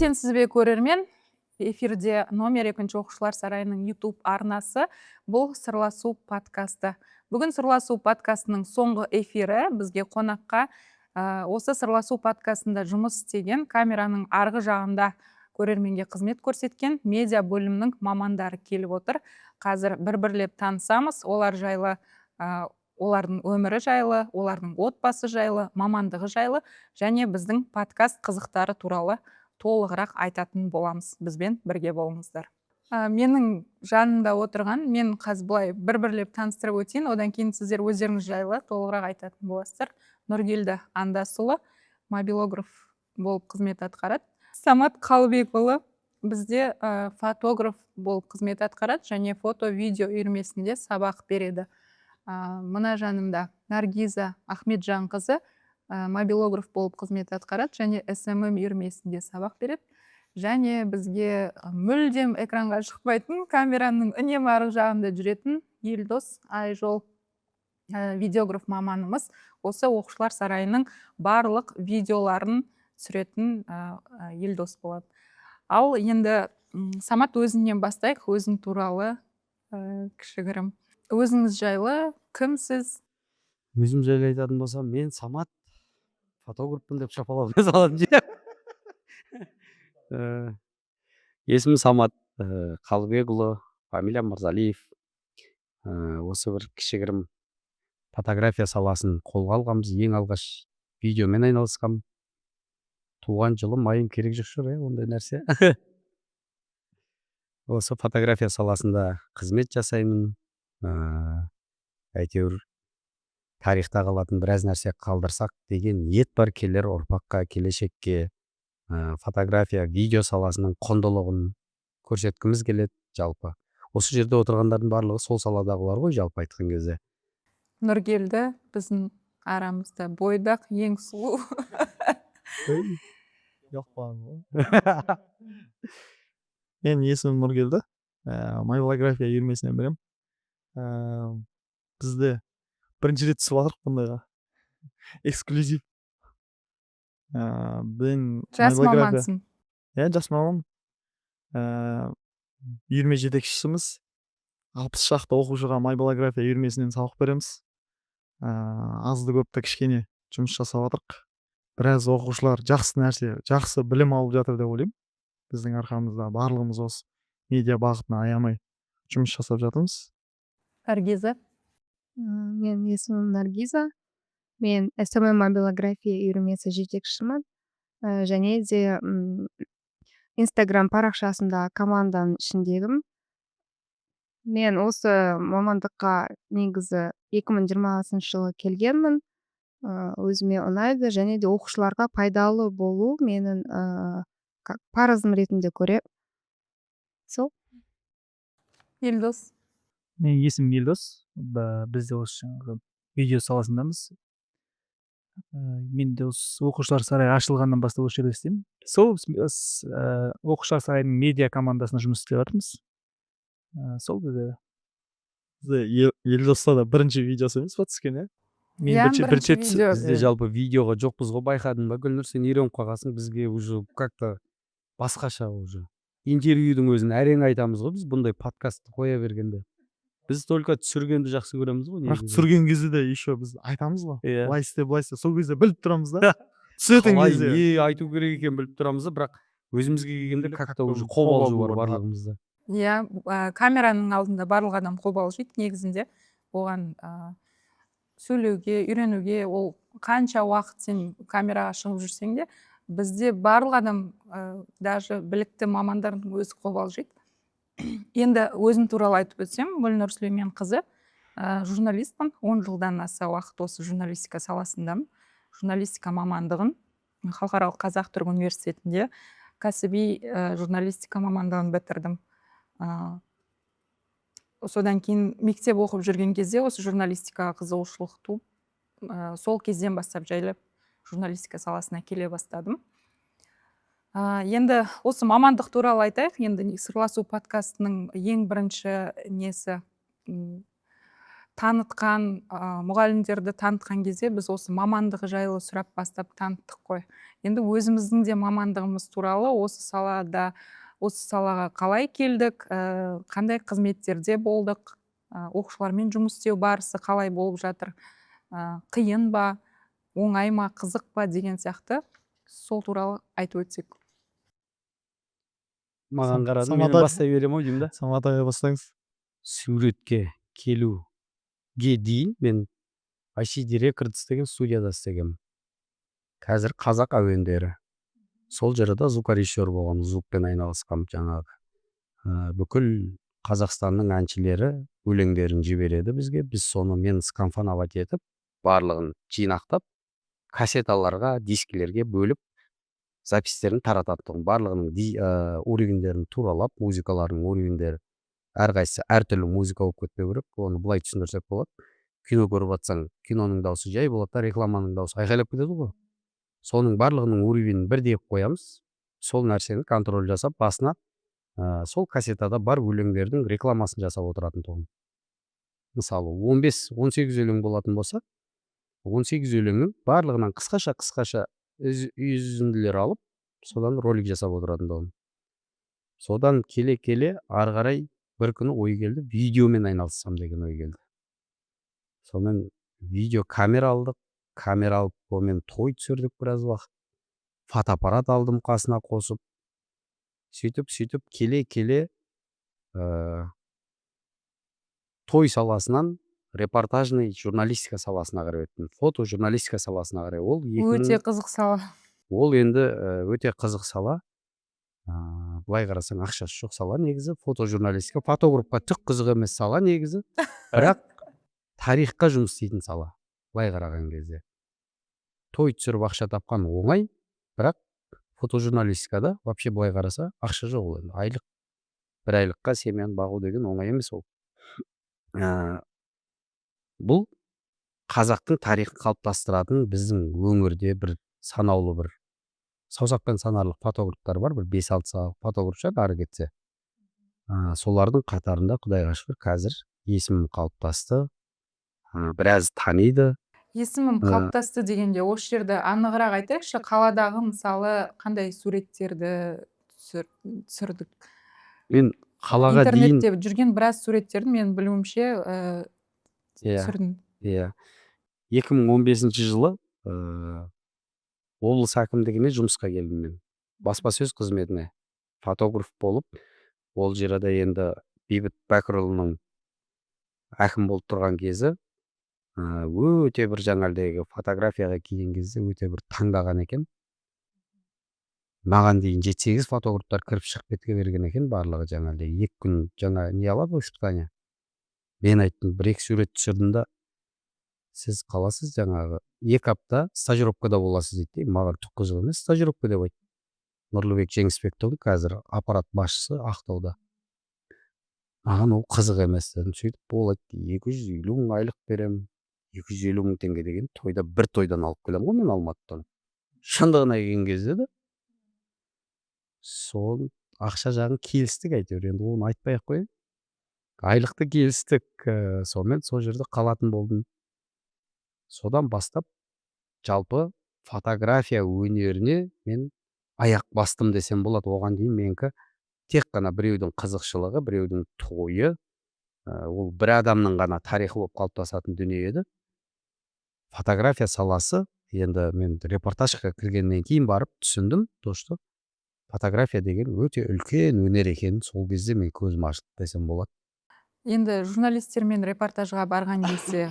Сәлеметсіз бе көрермен? Эфирде номер 2 оқушылар сарайының YouTube арнасы. Бұл Сырласу подкасты. Бүгін Сырласу подкастының соңғы эфирі. Бізге қонаққа осы Сырласу подкастында жұмыс істеген, камераның арғы жағында көрерменге қызмет көрсеткен медиа бөлімнің мамандары келіп отыр. Қазір бір-бірлеп танысамыз. Олар жайлы, олардың өмірі жайлы, олардың отбасы жайлы, мамандығы жайлы және біздің подкаст қызықтары туралы толығырақ айтатын боламыз. Бізбен бірге болыңыздар. Менің жанымда отырған, мен қазір былай бір-бірлеп таныстырып өтейін, одан кейін сіздер өздеріңіз жайлы толығырақ айтатын боласыздар. Нұргелді Андасұлы мобилограф болып қызмет атқарады. Самат Қалыбекұлы бізде фотограф болып қызмет атқарады және фото-видео үйірмесінде сабақ береді. Мына жанымда Наргиза Ахметжанқызы мобилограф болып қызмет атқарады және СММ үйірмесінде сабақ береді. Және бізге мүлдем экранға шықпайтын, камераның үнемі арғы жағында жүретін Елдос Айжол видеограф маманымыз осы оқушылар сарайының барлық видеоларын түсіретін Елдос болады. Ал енді Самат өзіңнен бастайық, өзің туралы кішігірім. Өзіңіз жайлы кімсіз? Өзім жайлы айтатын болсам, мен Самат фотографпын деп шапалап салатын жер. Есімім Самат Қалыбекұлы, фамилиям Мырзалиев. Осы бір кішігірім фотография саласын қолға алғанбыз. Ең алғаш видеомен айналысқам. Туған жылым, айым керек жоқ шығар, ондай нәрсе. Осы фотография саласында қызмет жасаймын. Әйтеуір тарихта қалатын біраз нәрсе қалдырсақ деген ниет бар, келер ұрпаққа, келешекке фотография, видео саласының құндылығын көрсеткіміз келеді жалпы. Осы жерде отырғандардың барлығы сол саладағылар ғой жалпы айтқан кезде. Нұргелді біздің арамызда бойдақ, ең сұлу. Жоқ бар. Мен есімім Нұргелді. Мобилография үйірмесінен берем. Бізде бірінші рет түсіп жатырмық бұндайға. Эксклюзив. Жас мамансың. Жас маман. Үйірме жетекшісіміз. 60 шақты оқушыға мобилография үйірмесінен сабақ береміз. Азды көпті кішкене жұмыс жасап жатырмық. Біраз оқушылар жақсы нәрсе, жақсы білім алып жатыр деп ойлаймын. Біздің арқамызда барлығымыз осы медиа бағытына аямай жұмыс жасап жатырмыз. Наргиза. Мен есімім Наргиза. Мен СММ мобилография үйірмесі жетекшімін. Және де Instagram парақшасында команданың ішіндегім. Мен осы мамандыққа негізі 2020 жылы келгенмін. Өзіме ұнайды және де оқушыларға пайдалы болу менің парызым ретінде көремін. Сол. Елдос. Мен есімім Елдос. Біз де осы видео саласындамыз. Мен де осы оқушылар сарайы ашылғаннан бастап осы жерде істеймін. Сол оқушылар сарайының медиа командасында жұмыс істеп жатырмыз. Сол бізде Елдоста да бірінші видеосы емес па түскен, Мен бірінші видео. Бізде жалпы видеоға жоқпыз ғой, байқадың ба? Гүлнұр, сен үйреніп қалғансың, бізге уже как-то басқаша уже. Интервьюдің өзін әрең айтамыз ғой, біз бұндай подкастты қоя бергенде. Біз только түсіргенді жақсы көреміз ғой. Бірақ түсірген кезде де еще біз айтамыз ғой. Былай істе, сол кезде біліп тұрамыз да. Түсетін кезде не айту керек екен біліп тұрамыз да, бірақ өзімізге келгенде как-то уже қобалжу бар барлығымызда. Камераның алдында барлық адам қобалжиды негізінде. Оған сөйлеуге, үйренуге, ол қанша уақыт сен камераға шығып жүрсең де, бізде барлық адам, даже білікті мамандардың өзі қобалжиды. Енді өзім туралы айтып өтсем, Гүлнұр Сүлейменқызы, журналистпін, 10 жылдан аса уақыт осы журналистика саласындамын. Журналистика мамандығын Халықаралық Қазақ-Түрік университетінде кәсіби журналистика мамандығын бітірдім. Содан кейін мектеп оқып жүрген кезде осы журналистикаға қызығушылық туып, сол кезден бастап жайлап журналистика саласына келе бастадым. Енді осы мамандық туралы айтайық. Енді Сырласу подкастының ең бірінші несі танытқан мұғалімдерді танытқан кезде біз осы мамандығы жайлы сұрап бастап таныттық қой. Енді өзіміздің де мамандығымыз туралы осы салаға қалай келдік, қандай қызметтерде болдық, оқушылармен жұмыс істеу барысы қалай болып жатыр, қиын ба, оңай ма, қызық па деген сияқты сол туралы айтып өтсек. Маған қарады, мен Самат бастай берем ау деймін да. Самат ағай бастаңыз. Суретке келуге дейін мен ICD Records деген студияда істегенмін. Қазір қазақ әуендері. Сол жерде звукорежиссер болған, звукпен айналысқам жаңағы. Бүкіл Қазақстанның әншілері өлеңдерін жібереді бізге. Біз соны мен скомфоновать етіп, барлығын жинақтап, кассеталарға, дискілерге бөліп, запистерін тарататтым. Барлығының уровеньдерін туралап, музыкаларының уровеньдері әрқайсысы әртүрлі музыка болып кетпеу керек. Оны былай түсіндірсек болады. Кино көріп жатсаң, киноның дауысы жай болады да, рекламаның дауысы айқайлап кетеді ғой. Соның барлығының уровенін бірдей қоямыз. Сол нәрсені контроль жасап, басына сол кассетада бар өлеңдердің рекламасын жасап отыратын тұғым. Мысалы, 15-18 өлең болатын болса, 18 өлеңнің барлығынан қысқаша үзінділер алып, содан ролик жасап отыратын тұғым. Содан келе ары қарай бір күні ой келді, видеомен айналыссам деген ой келді. Сонымен видео камера алдық, камера алып, онымен той түсірдік біраз уақыт. Фотоаппарат алдым қасына қосып. Сөйтіп келе той саласынан репортажный журналистика саласына қарай өттім. Фото журналистика саласына қарай. Ол Өте қызық сала. Ол енді өте қызық сала. Былай қарасаң ақшасы жоқ сала негізі. Фото журналистика, фотографқа түк қызық емес сала негізі. Бірақ тарихқа жұмыс істейтін сала. Былай қараған кезде. Той түсіріп ақша тапқан оңай, бірақ фотожурналистикада вообще былай қараса ақша жоқ ол. Айлық, бір айлыққа семьяны бағу деген оңай емес ол. Бұл қазақтың тарихын қалыптастыратын біздің өңірде бір санаулы бір саусақпен санарлық фотографтар бар, бір 5-6 фотограф шығар ары кетсе. Солардың қатарында құдайға шүкір қазір есімім қалыптасты. Біраз таниды. Есімім қалыптасты дегенде осы жерде анығырақ айтайықшы, қаладағы мысалы қандай суреттерді түсірдік. Мен қалаға дейін интернетте жүрген біраз суреттерді мен білуімше түсірдім. 2015 жылы облыс әкімдігіне жұмысқа келдім мен. Баспасөз қызметіне фотограф болып, ол жерде енді Бейбіт Бәкірұлының әкім болып тұрған кезі өте бір жаңалдегі фотографияға келген кезде өте бір таңдаған екен. Маған дейін 7-8 фотографтар кіріп шығып кетке берген екен, барлығы жаңалдегі 2 күн жаңа не алады ұшытқаны. Мен айттым, 1-2 сурет түсірдім да, сіз қаласыз жаңағы 2 апта стажировкада боласыз дейді. Маған түк қызық емес стажировка деп айтты. Нұрлыбек Жеңісбектің қазір аппарат басшысы Ақтауда. Маған ол қызық емес дедім. Сөйтіп болады, 250 мың айлық берем, 250 мың теңге деген тойда бір тойдан алып келем ғой мен Алматыдан. Шындығына келген кезде де сол ақша жағын келістік әйтеуір, енді оны айтпай ақ қояйын. Айлықты келістік, сонымен сол жерде қалатын болдым. Содан бастап жалпы фотография өнеріне мен аяқ бастым десем болады. Оған дейін менікі тек қана біреудің қызықшылығы, біреудің тойы, ол бір адамның ғана тарихы болып қалыптасатын дүние еді. Фотография саласы, енді мен репортажға кіргеннен кейін барып түсіндім, досты. Фотография деген өте үлкен өнер екенін сол кезде мен көзім ашылды десем болады. Енді журналистермен репортажға барған кезде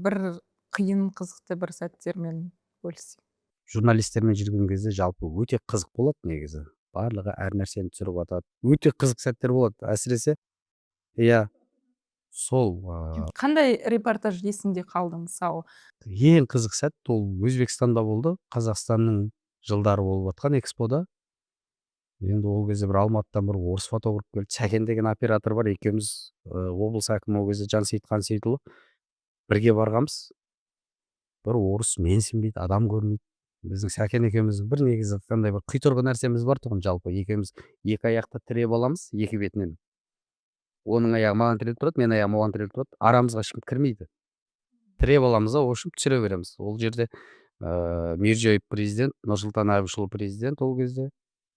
бір қиын қызықты бір сәттермен бөліссең. Журналистермен жүрген кезде жалпы өте қызық болады негізі. Барлығы әр нәрсені түсіріп жатады. Өте қызық сәттер болады. Әсіресе сол Қандай репортаж есіңде қалды мысалы? Ең қызық сәт ол Өзбекстанда болды. Қазақстанның жылдары болып жатқан экспода. Енді ол кезде бір Алматыдан бір орыс фотограф келді. Сәкен деген оператор бар. Екеуміз облыс әкімі ол кезде Жансейіт Қансейітұлы бірге барғанбыз. Бір орыс менсінбейді, адам көрмейді. Біздің Сәкен екеуміздің бір негізі қандай бір құйтырғы нәрсеміз бар тұғын жалпы. Екеуміз 2 аяқта тіреп аламыз, 2 бетінен. оның аяғы маған тіреліп тұрады, менің аяғым оған тіреліп тұрады, арамызға ешкім кірмейді, тіреп аламыз да, общем түсіре береміз. Ол жерде Миржиёев президент, Нұрсұлтан Әбішұлы президент ол кезде,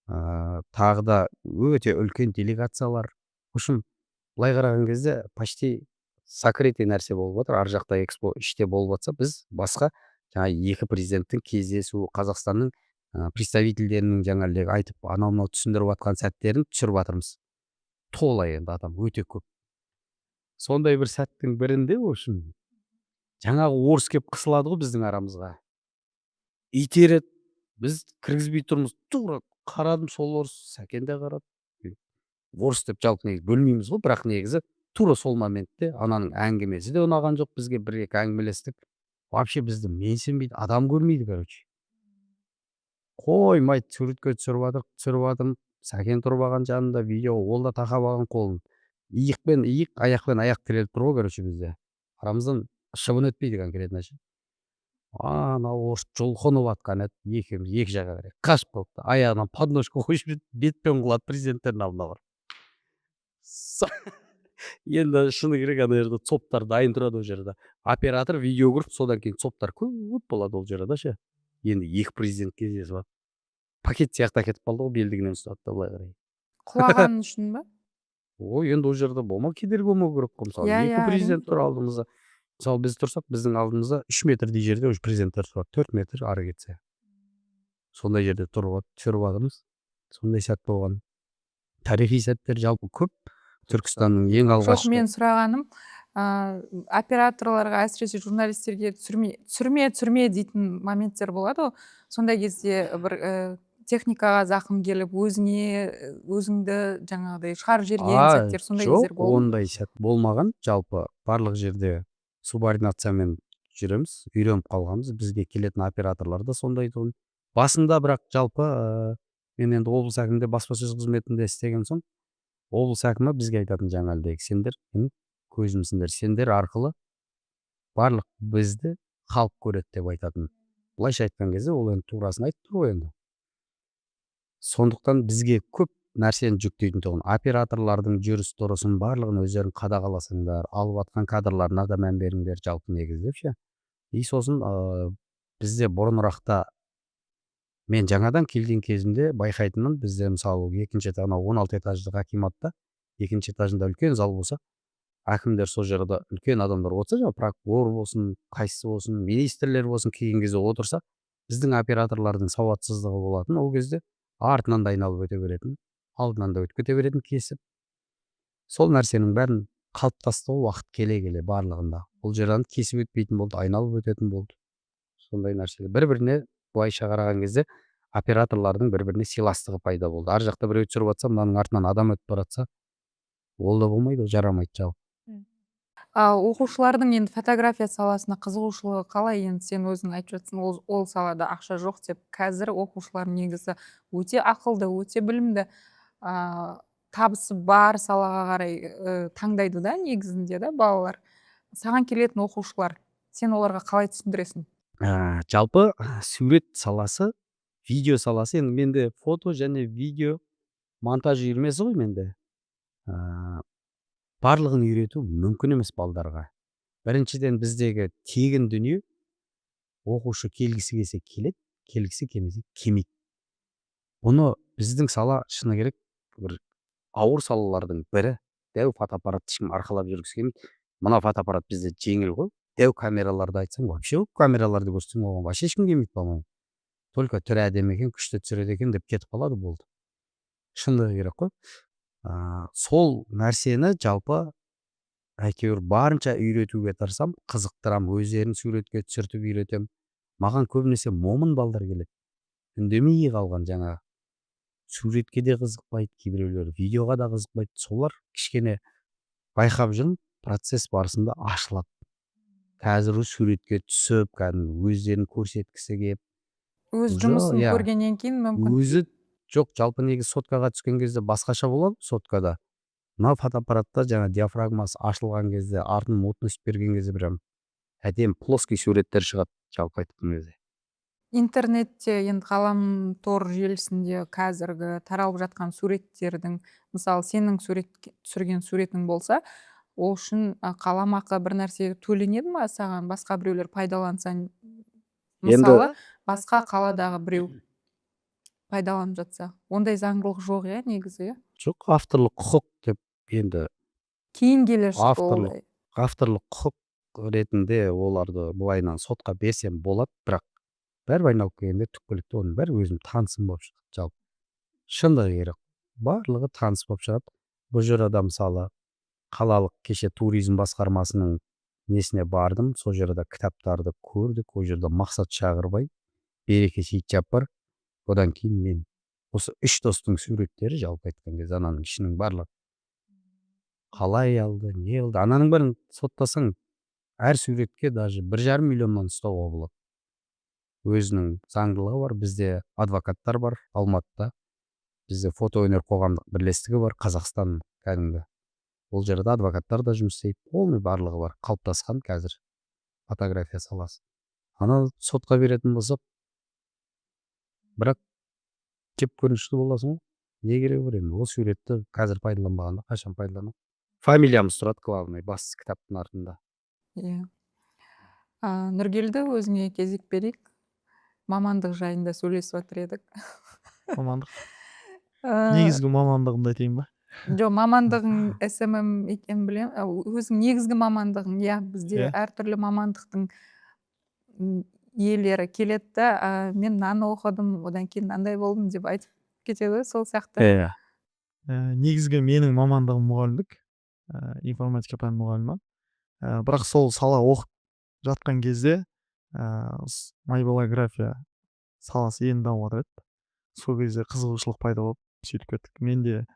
тағы да өте үлкен делегациялар. В общем, былай қараған кезде почти сокрытый нәрсе болып жатыр. Ар жақта экспо іште болып жатса, біз басқа жаңа екі президенттің кездесу, Қазақстанның представительдерінің жаңағыдай айтып анау түсіндіріп жатқан сәттерін түсіріп жатырмыз. Толай енді адам өте көп. Сондай бір сәттің бірінде, в общем, жаңағы орыс кеп қысылады ғой біздің арамызға. Итереді, біз кіргізбей тұрмыз. Тура қарадым, сол орыс, Сәкен де қарады. Орыс деп жалпы негізі бөлмейміз ғой, бірақ негізі тура сол моментте ананың әңгімесі де ұнаған жоқ бізге, бір-екі әңгімелестік. Вообще бізді менсінбейді, адам көрмейді, короче. Қоймайды, суретке түсіріп жатырмын. Сәкен тұрып алған жанында видео, ол да тақап алған қолын. Иықпен иық, аяқпен аяқ тіреліп тұр ғой, короче, бізде. Арамыздан шыбын өтпейді конкретно ше. Анау орыс жұлқынып жатқан еді, екеуміз екі жаққа қарай қашып қалыпты. Аяғынан подножка қойып жіберді, бетпен құлады президенттердің алдына барып. Енді шыны керек ана жерде цоптар дайын тұрады ол жерде. Оператор видео көріп, содан кейін цоптар көп болады ол жерде ше. Енді екі президент кездесіп алып. Пакет сияқты әкетіп қалды ғой, белдігінен ұстады да былай қарай. Құлаған үшін ба? Ой, енді ол жерде кедергі болмау керек қой. Мысалы, екі президент тұр алдымызда. Мысалы, біз тұрсақ, біздің алдымызда 3 метрдей жерде уже президенттер тұрады, 4 метр ары кетсе. Сондай жерде тұрып түсіріп жатырмыз. Сондай сәт болған. Тарихи сәттер жалпы көп. Түркістанның ең алғашқы. Жоқ, мен сұрағаным, операторларға, әсіресе журналистерге түсірме дейтін моменттер болады ғой. Сондай кезде бір техникаға зақым келіп, өзіңді жаңағыдай шығарып жіберген сәттер, сондай кездер болды. Жоқ, ондай сәт болмаған. Жалпы барлық жерде субординациямен жүреміз, үйреніп қалғанбыз. Бізге келетін операторлар да сондай тұғын. Басында бірақ жалпы мен енді облыс әкімінде баспасөз қызметінде істеген соң, облыс әкімі бізге айтатын жаңағыдай, сендер көзімсіңдер, сендер арқылы барлық бізді халық көреді деп айтатын. Былайша айтқан кезде ол енді турасын айтып тұр ғой енді. Сондықтан бізге көп нәрсені жүктейтін тұғын. Операторлардың жүріс тұрысын барлығын өздерін қадағаласаңдар, алып жатқан кадрларына да мән беріңдер жалпы негізі ше. И сосын бізде бұрынырақта мен жаңадан келген кезімде байқайтынмын, бізде мысалы екінші этажда 16 этаждық акиматта, екінші этажында үлкен зал болса, әкімдер сол жерде үлкен адамдар отырса, жаңа прокурор болсын, қайсысы болсын, министрлер болсын, келген кезде отырса, біздің операторлардың сауатсыздығы болатын. Ол кезде артынан да айналып өте беретін, алдынан да өтіп кете беретін кесіп. Сол нәрсенің бәрін қалыптасты уақыт келе барлығында. Бұл жерден кесіп өтпейтін болды, айналып өтетін болды. Сондай нәрселер. Бір-біріне былайша қараған кезде операторлардың бір-біріне сыйластығы пайда болды. Ар жақта біреу түсіріп жатса, мынаның артынан адам өтіп баратса, ол да болмайды, жарамайды жалпы. Оқушылардың енді фотография саласына қызығушылығы қалай? Енді сен өзің айтып жатсың, ол салада ақша жоқ деп. Қазір оқушылар негізі өте ақылды, өте білімді, табысы бар салаға қарай таңдайды да негізінде да балалар. Саған келетін оқушылар, сен оларға қалай түсіндіресің? Жалпы сурет саласы, видео саласы, енді менде фото және видео монтаж үйірмесі ғой менде. Барлығын үйрету мүмкін емес балдарға. Біріншіден біздегі тегін дүние, оқушы келгісі келсе келеді, келгісі келмесе келмейді. Бұны біздің сала шыны керек бір ауыр салалардың бірі. Дәу фотоаппаратты ешкім арқалап жүргісі келмейді. Мына фотоаппарат бізде жеңіл ғой. Дәу камераларды айтсаң, вообще камераларды көрсең, оған вообще ешкім келмейді балам. Только түрі әдемі екен, күшті түсіреді екен деп кетіп қалады болды. Шындығы керек қой. Сол нәрсені жалпы әйтеуір барынша үйретуге тырысам, қызықтырам, өздерін суретке түсіртіп үйретем. Маған көбінесе момын балдар келеді. Үндемей қалған жаңа суретке де қызықпайды, кейбіреулер видеоға да қызықпайды. Солар кішкене байқап жүрмін, процесс барысында ашылады. Қазір суретке түсіп, өздерін көрсеткісі келіп, өз жұмысын көргеннен кейін мүмкін. Өзі жоқ, жалпы негізі соткаға түскен кезде басқаша болады соткада. Мына фотоаппаратта жаңа диафрагмасы ашылған кезде, артын мутность берген кезде прям әдемі плоский суреттер шығады, жалпы айтқан кезде. интернетте енді ғаламтор желісінде қазіргі таралып жатқан суреттердің, мысалы сенің түсірген суретің болса, ол үшін қаламақы бір нәрсе төленеді ма саған, басқа біреулер пайдаланса, мысалы басқа қаладағы біреу пайдаланып жатса, ондай заңдылық жоқ иә негізі, иә? жоқ, авторлық құқық деп енді Кейін келе шықты авторлық олай. авторлық құқық ретінде оларды былайынан сотқа берсем болады, бірақ бәрібір айналып келгенде түпкілікті оның бәрі өзім танысым болып шығады жалпы. Шындығы керек, барлығы таныс болып шығады. Бұл жерде мысалы қалалық кеше туризм басқармасының несіне бардым, сол жерде кітаптарды көрдік, ол жерде Мақсат Шағырбай, Береке Сейітжаппар, одан кейін мен осы үш достың суреттері жалпы айтқан кезде ананың ішінің барлығы қалай алды, не алды, ананың бәрін соттасаң әр суретке даже 1,5 миллионнан ұстауға болады. Өзінің заңдылығы бар, бізде адвокаттар бар Алматыда, бізде фотоөнер қоғамдық бірлестігі бар, Қазақстан кәдімгі. Ол жерде адвокаттар да жұмыс істейді, полный барлығы бар, қалыптасқан қазір фотография саласы. Ана сотқа беретін болсақ, бірақ кеп көрінішті боласың ғой, не керегі бар енді, ол суретті қазір пайдаланбағанда қашан пайдаланады? Фамилиямыз тұрады, главный, басты кітаптың артында. Иә. Нұргелді, өзіңе кезек берейік. Мамандық жайында сөйлесіп жатыр едік. Мамандық. Негізгі мамандығымды айтайын ба? Жоқ, мамандығың SMM екенін білемін. Өзің негізгі мамандығың, иә, бізде Иә. әртүрлі мамандықтың иелері келеді да, мен мынаны оқыдым, одан кейін мынандай болдым деп айтып кетеді ғой, сол сияқты. Иә. Негізгі менің мамандығым мұғалімдік, информатика пәні мұғалімі. Бірақ сол сала оқып жатқан кезде майболография саласы енді дамып жатыр еді. Сол кезде қызығушылық пайда болып сөйтіп кеттік. Мен де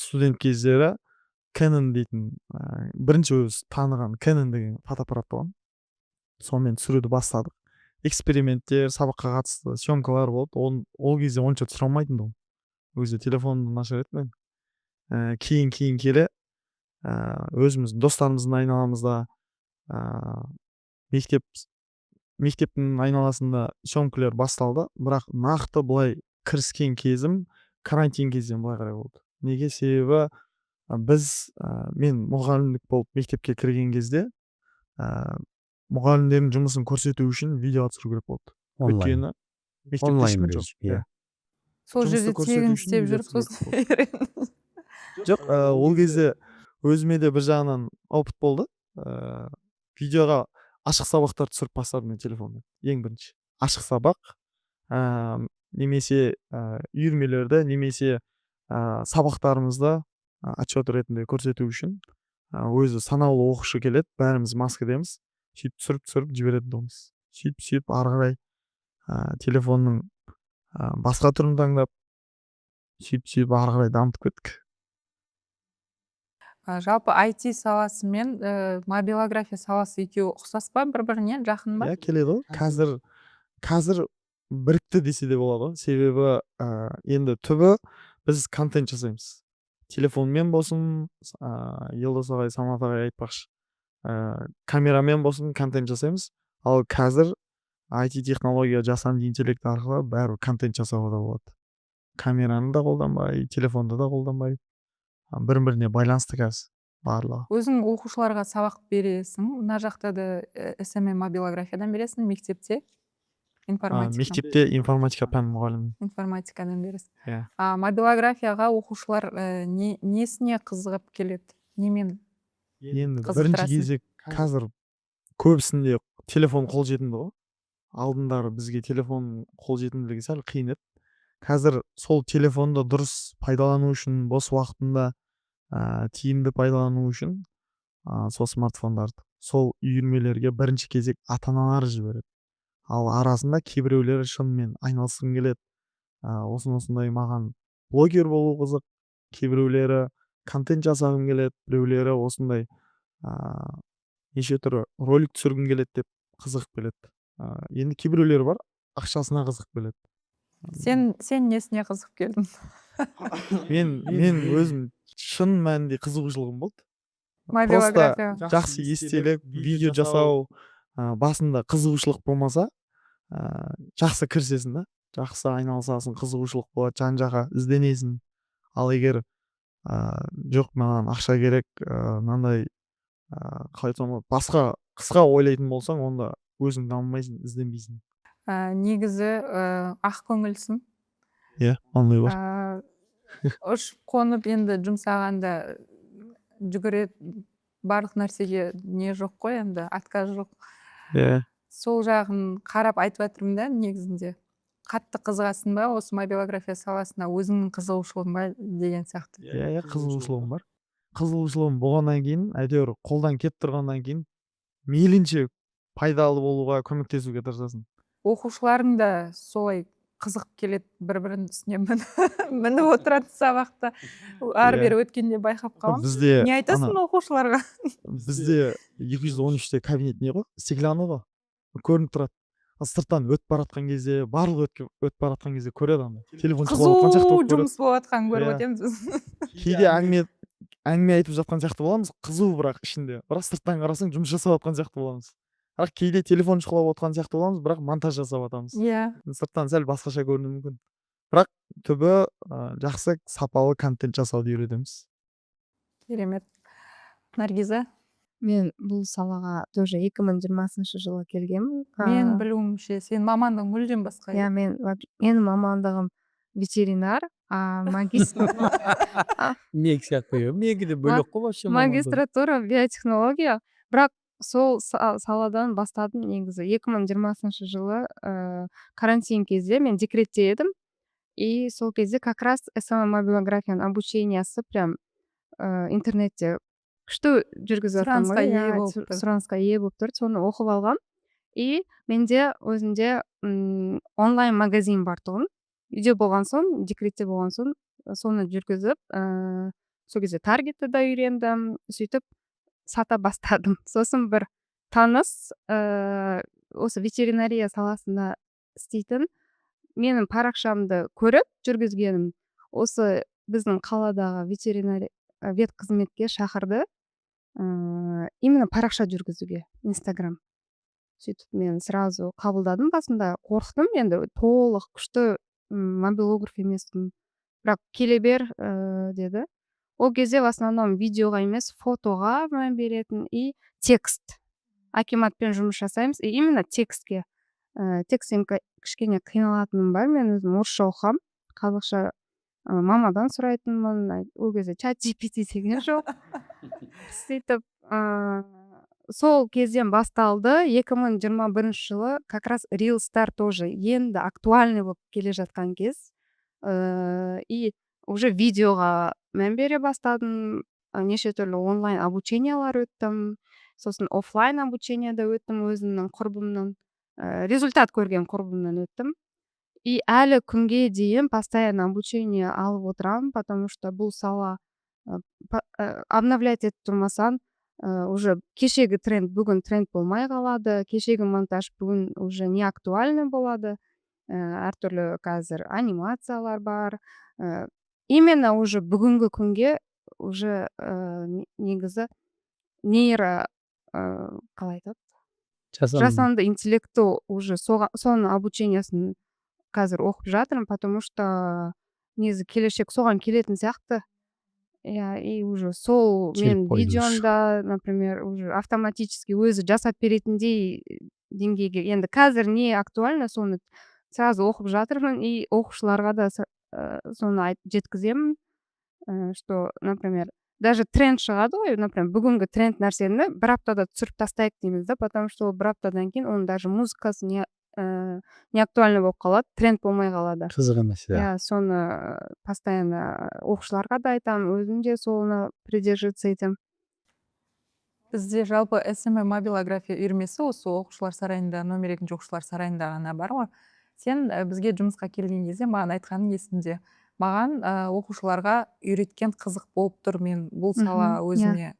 студент кездері Canon дейтін бірінші өз таныған Canon деген фотоаппарат болған. Сонымен түсіруді бастадық. Эксперименттер, сабаққа қатысты съемкалар болды. Ол кезде онша түсіре алмайтынмын. Өзі телефонымды нашар еді мен. Кейін келе өзіміздің достарымыздың айналамызда мектептің айналасында съемкалар басталды, бірақ нақты былай кіріскен кезім карантин кезден былай қарай болды. Неге? Себебі мен мұғалімдік болып мектепке кірген кезде мұғалімдердің жұмысын көрсету үшін видео түсіру керек болды. Өйткені мектепте ешкім жоқ. Иә. Сол жұмысты жерде көрсету тегін үшін істеп видео жүріп түсіру сосын үйрен. Жоқ, ол кезде өзіме де бір жағынан опыт болды. Видеоға ашық сабақтар түсіріп бастадым мен телефонмен. Ең бірінші. Ашық сабақ, немесе үйірмелерді, немесе сабақтарымызды отчет ретінде көрсету үшін өзі санаулы оқушы келеді, бәріміз маскадеміз, сөйтіп түсіріп жібереді домыз. Сөйтіп ары қарай телефонның басқа түрін таңдап, сөйтіп ары қарай дамытып кеттік. Жалпы IT саласы мен мобилография саласы екеуі ұқсас па, бір-біріне жақын ба? Иә, келеді ғой. Қазір бірікті десе де болады ғой. Себебі енді түбі біз контент жасаймыз. Телефонмен болсын, Елдос ағай, Самат ағай айтпақшы, камерамен болсын контент жасаймыз. Ал қазір IT технология, жасанды интеллект арқылы бәрі контент жасауға да болады. Камераны да қолданбай, телефонды да қолданбай, біріне байланысты қазір барлығы. Өзің оқушыларға сабақ бересің, мына жақта да SMM мобилографиядан бересің, мектепте Мектепте информатика пәні мұғалімі. информатикадан бересің. Иә. Мобилографияға оқушылар несіне қызығып келеді? Немен? Енді Қызықтырасың. бірінші кезек қазір көбісінде телефон қолжетімді ғой. Алдындары бізге телефон қолжетімділігі сәл қиын еді. Қазір сол телефонды дұрыс пайдалану үшін, бос уақытында тиімді пайдалану үшін сол смартфондарды, сол үйірмелерге бірінші кезек ата-аналар жібереді. Ал арасында кейбіреулері шынымен айналысқым келеді. Осындай маған блогер болу қызық, кейбіреулері контент жасағым келеді, біреулері осындай неше түрлі ролик түсіргім келеді деп қызығып келеді. Енді кейбіреулері бар, ақшасына қызығып келеді. Сен несіне қызығып келдің? Мен өзім шын мәнінде қызығушылығым болды. Мобилография. Жақсы естелік, видео жасау, басында қызығушылық болмаса, жақсы кірісесің да, жақсы айналысасың, қызығушылық болады, жан жаққа ізденесің. Ал егер жоқ маған ақша керек, мынандай қалай айтсам болады, басқа қысқа ойлайтын болсаң, онда өзің дамымайсың, ізденбейсің. Негізі ақ көңілсің. Иә, ондай бар. Ұшып қонып енді жұмсағанда жүгіреді, барлық нәрсеге не жоқ қой, енді отказ жоқ. Иә. Сол жағын қарап айтып жатырмын да, негізінде қатты қызығасың ба осы мобилография саласына, өзіңнің қызығушылығың ба деген сияқты. Иә, қызығушылығым бар. Қызығушылығым болғаннан кейін, әйтеуір қолдан келіп тұрғаннан кейін мейлінше пайдалы болуға көмектесуге тырысасың. Оқушыларың да солай қызығып келеді, бір-бірінің үстіне мініп отырады сабақта. Ары бері өткенде байқап қаламын. Бізде Не айтасың оқушыларға? Бізде 213-те кабинет не ғой? Стеклянный ғой. Көрініп тұрады. Сырттан өтіп баратқан кезде, барлық өтіп баратқан кезде көреді ана. Телефон шұқылап жатқан сияқты Қызу болып көреді. жұмыс болып жатқанын көріп Иә. өтеміз біз. Кейде әңгіме айтып жатқан сияқты боламыз, қызу бірақ ішінде. Бірақ сырттан қарасаң жұмыс жасап жатқан сияқты боламыз. Бірақ кейде телефон шұқылап отқан сияқты боламыз, бірақ монтаж жасап жатамыз. Иә. Сырттан сәл басқаша көрінуі мүмкін. Бірақ түбі жақсы сапалы контент жасауды үйретеміз. Керемет. Наргиза? Мен бұл салаға тоже 2020 жылы келгенмін. Мен білуімше, сен мамандығың мүлдем басқа. Иә, менің мамандығым ветеринар, магистр Мек сияқты менікі де бөлек қой вообще магистратура биотехнология. Бірақ сол саладан бастадым негізі 2020 жылы карантин кезде мен декретте едім. И сол кезде как раз мобилографияның обучениясы прям интернетте күшті жүргізіп жатқан ғой. Сұранысқа ие болып тұр. Соны оқып алғам. И менде өзімде онлайн магазин бар тұғын. Үйде болған соң, декретте болған соң, соны жүргізіп, сол кезде таргетті да үйрендім, сөйтіп сата бастадым. Сосын бір таныс осы ветеринария саласында істейтін менің парақшамды көріп жүргізгенім осы біздің қаладағы ветеринария вет қызметке шақырды, именно парақша жүргізуге, Инстаграм. Сөйтіп мен сразу қабылдадым, басында қорықтым, енді толық күшті мобилограф емеспін, бірақ келе бер деді. Ол кезде в основном видеоға емес, фотоға мән беретін и текст. Акиматпен жұмыс жасаймыз, и именно текстке. Текстен кішкене қиналатыным бар, мен өзім орысша оқығам, қазақша мамадан сұрайтынмын, ол кезде чат GPT деген жоқ. Сөйтіп сол кезден басталды. 2021 жылы как раз Reels'тар тоже енді актуальный болып келе жатқан кез. И уже видеоға мән бере бастадым. Неше түрлі онлайн обучениялар өттім. Сосын офлайн обученияда өттім өзімнің құрбымның. Результат көрген құрбымнан өттім. И әлі күнге дейін постоянно обучение алып отырамын, потому что бұл сала обновлять етіп тұрмасаң, уже кешегі тренд бүгін тренд болмай қалады, кешегі монтаж бүгін уже не актуальный болады. Әртүрлі қазір анимациялар бар. Именно уже бүгінгі күнге уже негізі нейро қалай айтады? Жасанды интеллекту уже соның обучениясын қазір оқып жатырмын, потому что негізі келешек соған келетін сияқты. И уже сол мен видеомда, например, уже автоматически өзі жасап беретіндей деңгейге. Енді қазір не актуально, соны сразу оқып жатырмын, и оқушыларға да соны жеткіземін, что, например, даже тренд шығады ғой, например, бүгінгі тренд нәрсені бір аптада түсіріп тастайық дейміз да, потому что бір аптадан кейін оның даже музыкасы не актуальный болып қалады, тренд болмай қалады. Қызық емес, иә. Соны постоянно оқушыларға да айтамын, өзім де соны придерживаться етемін. Бізде жалпы мобилография үйірмесі осы оқушылар сарайында, номер 2 оқушылар сарайында ғана бар ғой. Сен бізге жұмысқа келген кезде маған айтқаның есімде. Маған оқушыларға үйреткен қызық болып тұр, мен бұл сала өзіме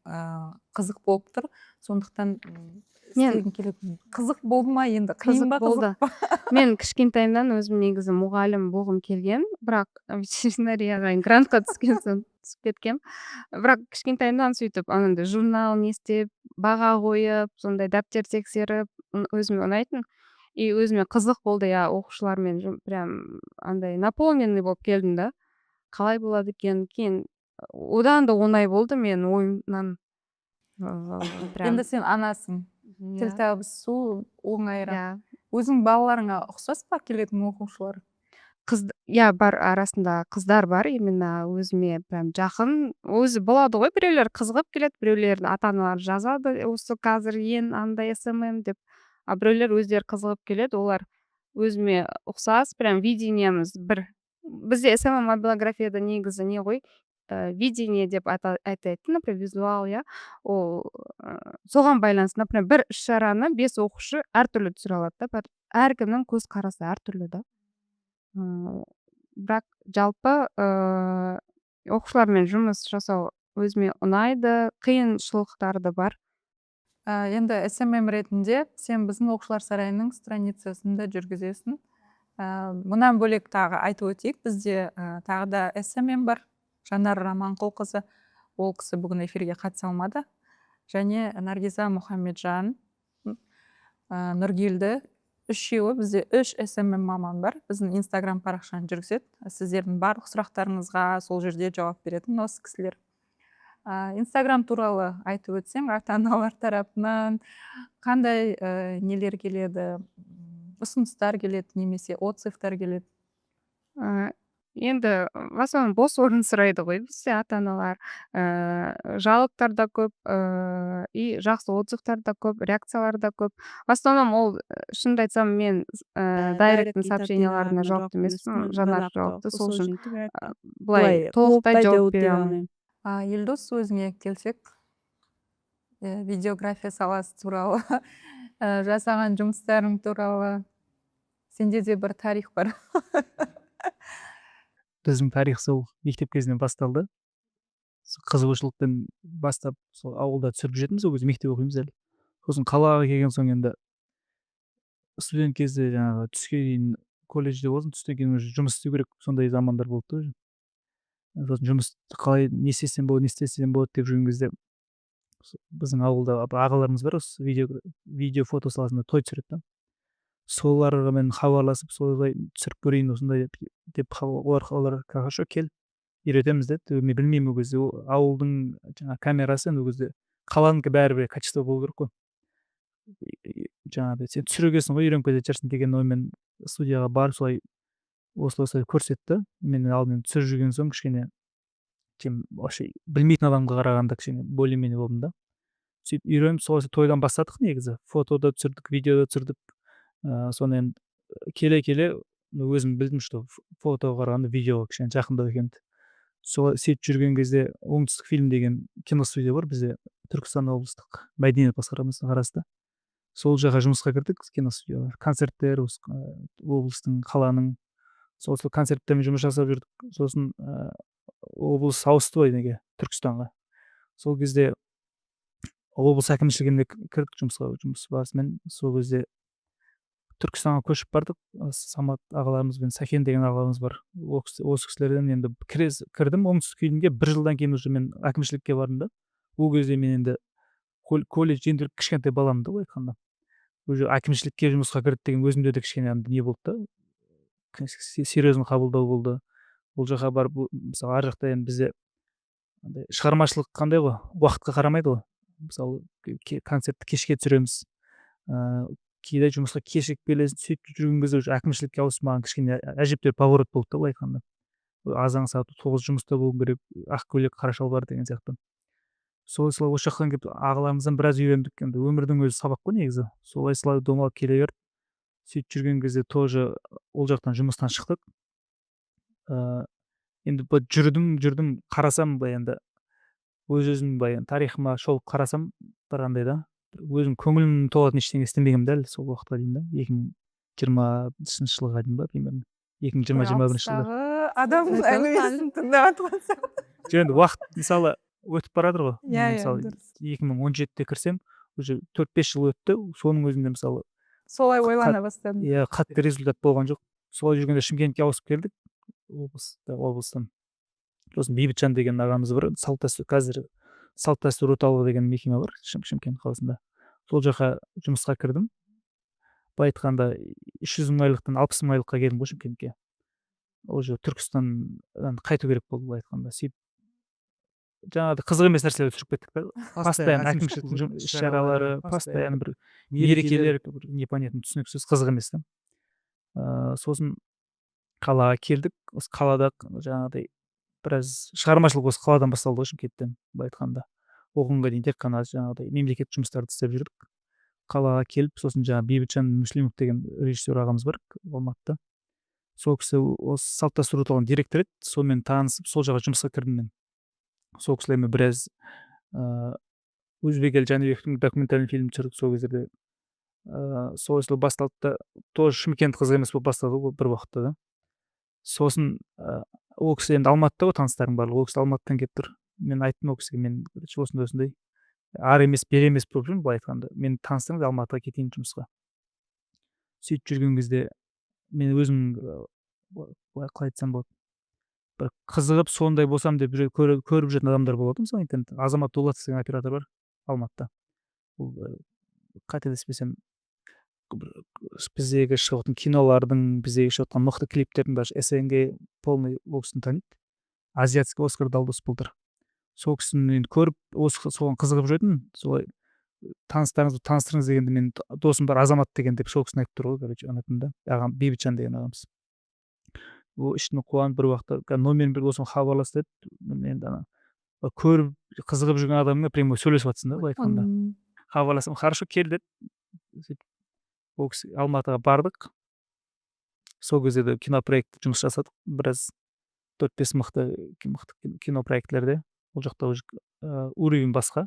қызық болып тұр. Сондықтан қызық болды ма енді? Қиын ба, қызық па? Мен кішкентайымнан өзім негізі мұғалім болғым келген, бірақ ветеринарияға грантқа түскен соң түсіп кеткем. Бірақ кішкентайымнан сөйтіп анандай журнал не істеп, баға қойып, сондай дәптер тексеріп, өзіме ұнайтын. и өзүмө кызык болду, я окуучулармен прям андай наполненный болуп келдим да. Калай болот экен, кийин одан да оңай болду менин оюмдан. Прям Енді сен анасың. Тіл иә. табысу оңайырақ. Иә. Өзің балаларыңа ұқсас па келетін оқушылар? Иә, бар арасында кыздар бар, именно өзүме прям жакын. Өзү болот го, бирөөлөр кызыгып келет, бирөөлөр ата аналары жазады, осы казыр эн андай СММ деп. А бирөөлөр өздөрү кызыгып келет, олар өзүме уксас, прям видениябыз бир. Бизде СММ мобилографияда негизи не ғой, видение деп айтайт, например, визуал, я. Ол согон байланыштуу. Например, бир иш-чараны 5 окуучу ар түрдүү түсүрө алат да. Ар кимдин көз карасы ар түрдүү да. Бирок жалпы окуучулар менен жумуш жасоо өзүмө унайды, кыйынчылыктары да бар. Енді СММ ретінде сен біздің оқушылар сарайының страницасында жүргізесің. Мұнан бөлек тағы айтып өтейік, бізде тағы да СММ бар, Жанар Раманқұлқызы. Ол кісі бүгін эфирге қатыса алмады. Және Наргиза Мұхамеджан, Нұргелді, үшеуі, бізде 3 СММ маман бар. Біздің Инстаграм парақшаны жүргізеді. Сіздердің барлық сұрақтарыңызға сол жерде жауап беретін осы кісілер. Инстаграм туралы айтып өтсең, ата-аналар тарапынан қандай нелер келеді, ұсыныстар келеді, немесе отзывтар келеді? Енді в основном бос орын сұрайды ғой бізде ата-аналар. Жалобтар да көп, и жақсы отзывтар да көп, реакциялар да көп. В основном ол, шынымды айтсам, мен дайректтің сообщенияларына жауапты емеспін, Жанар жауапты, сол үшін былай толықтай жауап бере алмаймын. Елдос, өзіңе келсек, видеография саласы туралы, жасаған жұмыстарың туралы, сенде де бір тарих бар. Біздің тарих сол мектеп кезінен басталды. Қызығушылықпен бастап сол ауылда түсіріп жүретінбіз, ол кезде мектеп оқимыз әлі. Сосын қалаға келген соң енді студент кезде жаңағы түске дейін колледжде болдым, түстен кейін уже жұмыс істеу керек, сондай замандар болды да. Сосын жұмысты қалай не істесем болады деп жүрген кезде біздің ауылда ағаларымыз бар, осы видео фото саласында той түсіреді да. Солармен хабарласып, солай түсіріп көрейін осындай деп олар хорошо кел, үйретеміз деді. Мен білмеймін, ол кезде ауылдың жаңа камерасы, ол кезде қаланыкі бәрібір качество болу керек қой. Жаңағыдай сен түсіргенсің ғой, үйреніп кететін шығарсың деген оймен студияға барып солай осылай көрсетті. Мен алдымен түсіріп жүрген соң кішкене вообще білмейтін адамға қарағанда кішкене более-менее болдым да. Сөйтіп үйреніп солай тойдан бастадық негізі. Фотода түсірдік, видеода түсірдік. Соны енді келе өзім білдім, что фотоға қарағанда видеоға кішкене жақындау екенді. Солай сөйтіп жүрген кезде Оңтүстік фильм деген киностудия бар бізде, Түркістан облыстық мәдениет басқармасына қарасты. Сол жаққа жұмысқа кірдік, киностудияға. Концерттер, облыстың, қаланың, сол концерттермен жұмыс жасап жүрдік. Сосын облыс ауысты ғой неге, Түркістанға. Сол кезде облыс әкімшілігіне кірдік жұмысқа, жұмыс барысымен. Сол кезде Түркістанға көшіп бардық. Самат ағаларымыз бен Сәкен деген ағаларымыз бар. Осы кісілерден енді кірдім. Оңтүстік фильмге 1 жылдан кейін уже мен әкімшілікке бардым да. Ол кезде мен енді колледж енді кішкентай баламын да, былай айтқанда. Уже әкімшілікке жұмысқа кірді деген өзімде де кішкене не болды да. Серьезно қабылдау болды. Ол жаққа барып, мысалы ар жақта енді бізде шығармашылық қандай ғой, уақытқа қарамайды ғой. Мысалы концертті кешке түсіреміз. Кейде жұмысқа кешігіп келесің, сөйтіп жүрген кезде уже әкімшілікке ауысып маған кішкене әжептәуір поворот болды да, былай айтқанда. Азан сағат 9 жұмыста болу керек, ақ көйлек, қара шалбар деген сияқты. Солай осы жақтан келіп ағаларымыздан біраз үйрендік. Енді өмірдің өзі сабақ қой негізі. Солай домалап келе беріп, сөйтіп жүрген кезде тоже ол жақтан жұмыстан шықтық. Енді жүрдім, қарасам былай енді өзім былай тарихыма шолып қарасам, бір андай да, өзім көңілім толатын ештеңе істемегенмін дәл сол уақытқа дейін да, 2020 жылға дейін ба, примерно 2020-2021 жылдар. Адамның әңгімесін тыңдап отырсам. Енді уақыт мысалы өтіп барадыр ғой. Мысалы 2017-де кірсем, уже 4-5 жыл өтті. Соның өзінде мысалы солай ойлана бастадым. Иә, қатты результат болған жоқ. Солай жүргенде Шымкентке ауысып келдік. Облыстан. Сосын Бейбітжан деген ағамыз бар. Қазір салт дәстүр орталығы деген мекеме бар Шымкент қаласында. Сол жаққа жұмысқа кірдім. былай айтқанда 300 мың айлықтан 60 мың айлыққа келдім ғой Шымкентке. Уже Түркістаннан қайту керек болды былай айтқанда. Сөйтіп жаңағыдай қызық емес нәрселерге түсіріп кеттік та. Постоянно әкімшіліктің іс шаралары, постоянно бір мерекелер, бір непонятный түсініксіз қызық емес та. Сосын қалаға келдік. Осы қалада жаңағыдай біраз шығармашылық осы қаладан басталды ғой Шымкенттен былай айтқанда. Оғанға дейін тек қана жаңағыдай мемлекеттік жұмыстарды істеп жүрдік. Қалаға келіп, сосын жаңағы Бейбітжан Мүслимов деген режиссер ағамыз бар Алматыда. Сол кісі осы салт дәстүр орталығының директоры еді. Сонымен танысып, сол жаққа жұмысқа кірдім мен. Сол кісілермен біраз Өзбекел Жәнібековтің документальный фильм түсірдік сол кездерде. Сол осылай басталды да, тоже Шымкент қызық емес болып басталды ғой бір уақытта да. Сосын ол кісі енді Алматыда ғой таныстарым барлығы. Ол кісі Алматыдан келіп тұр. Мен айттым ол кісіге, мен осындай ар емес бер емес болып жүрмін былай айтқанда. Мені таныстырыңыз, Алматыға кетейін жұмысқа. Сөйтіп жүрген кезде мен өзім қалай айтсам болады, бір қызығып сондай болсам деп көріп жүретін адамдар болады мысалы интернетте. Азамат Дулатов деген оператор бар Алматыда. Ол қателеспесем біздегі шығып жатқан кинолардың, біздегі шығып жатқан мықты клиптердің бәрі СНГ полный ол кісіні таниды. Азиатский Оскар Далдос былтыр. Сол кісіні көріп, соған қызығып жүрдім. Солай таныстырыңыз дегенде мен досым бар Азамат деген деп сол кісіні айтып тұр ғой, короче, анатында. Ағам Бейбітжан деген ағамыз. Ол ішіне қуанып бір уақытта номерін бір досым хабарласты еді. Мен көріп қызығып жүрген адаммен прямо сөйлесіп жатсың да былай айтқанда. Хабарласам, хорошо кел деді. Ол кісі Алматыға бардық. Сол кезде де кинопроект жұмыс жасадық. Біраз 4-5 мықты кинопроектлерде. Ол жақта уже уровень басқа.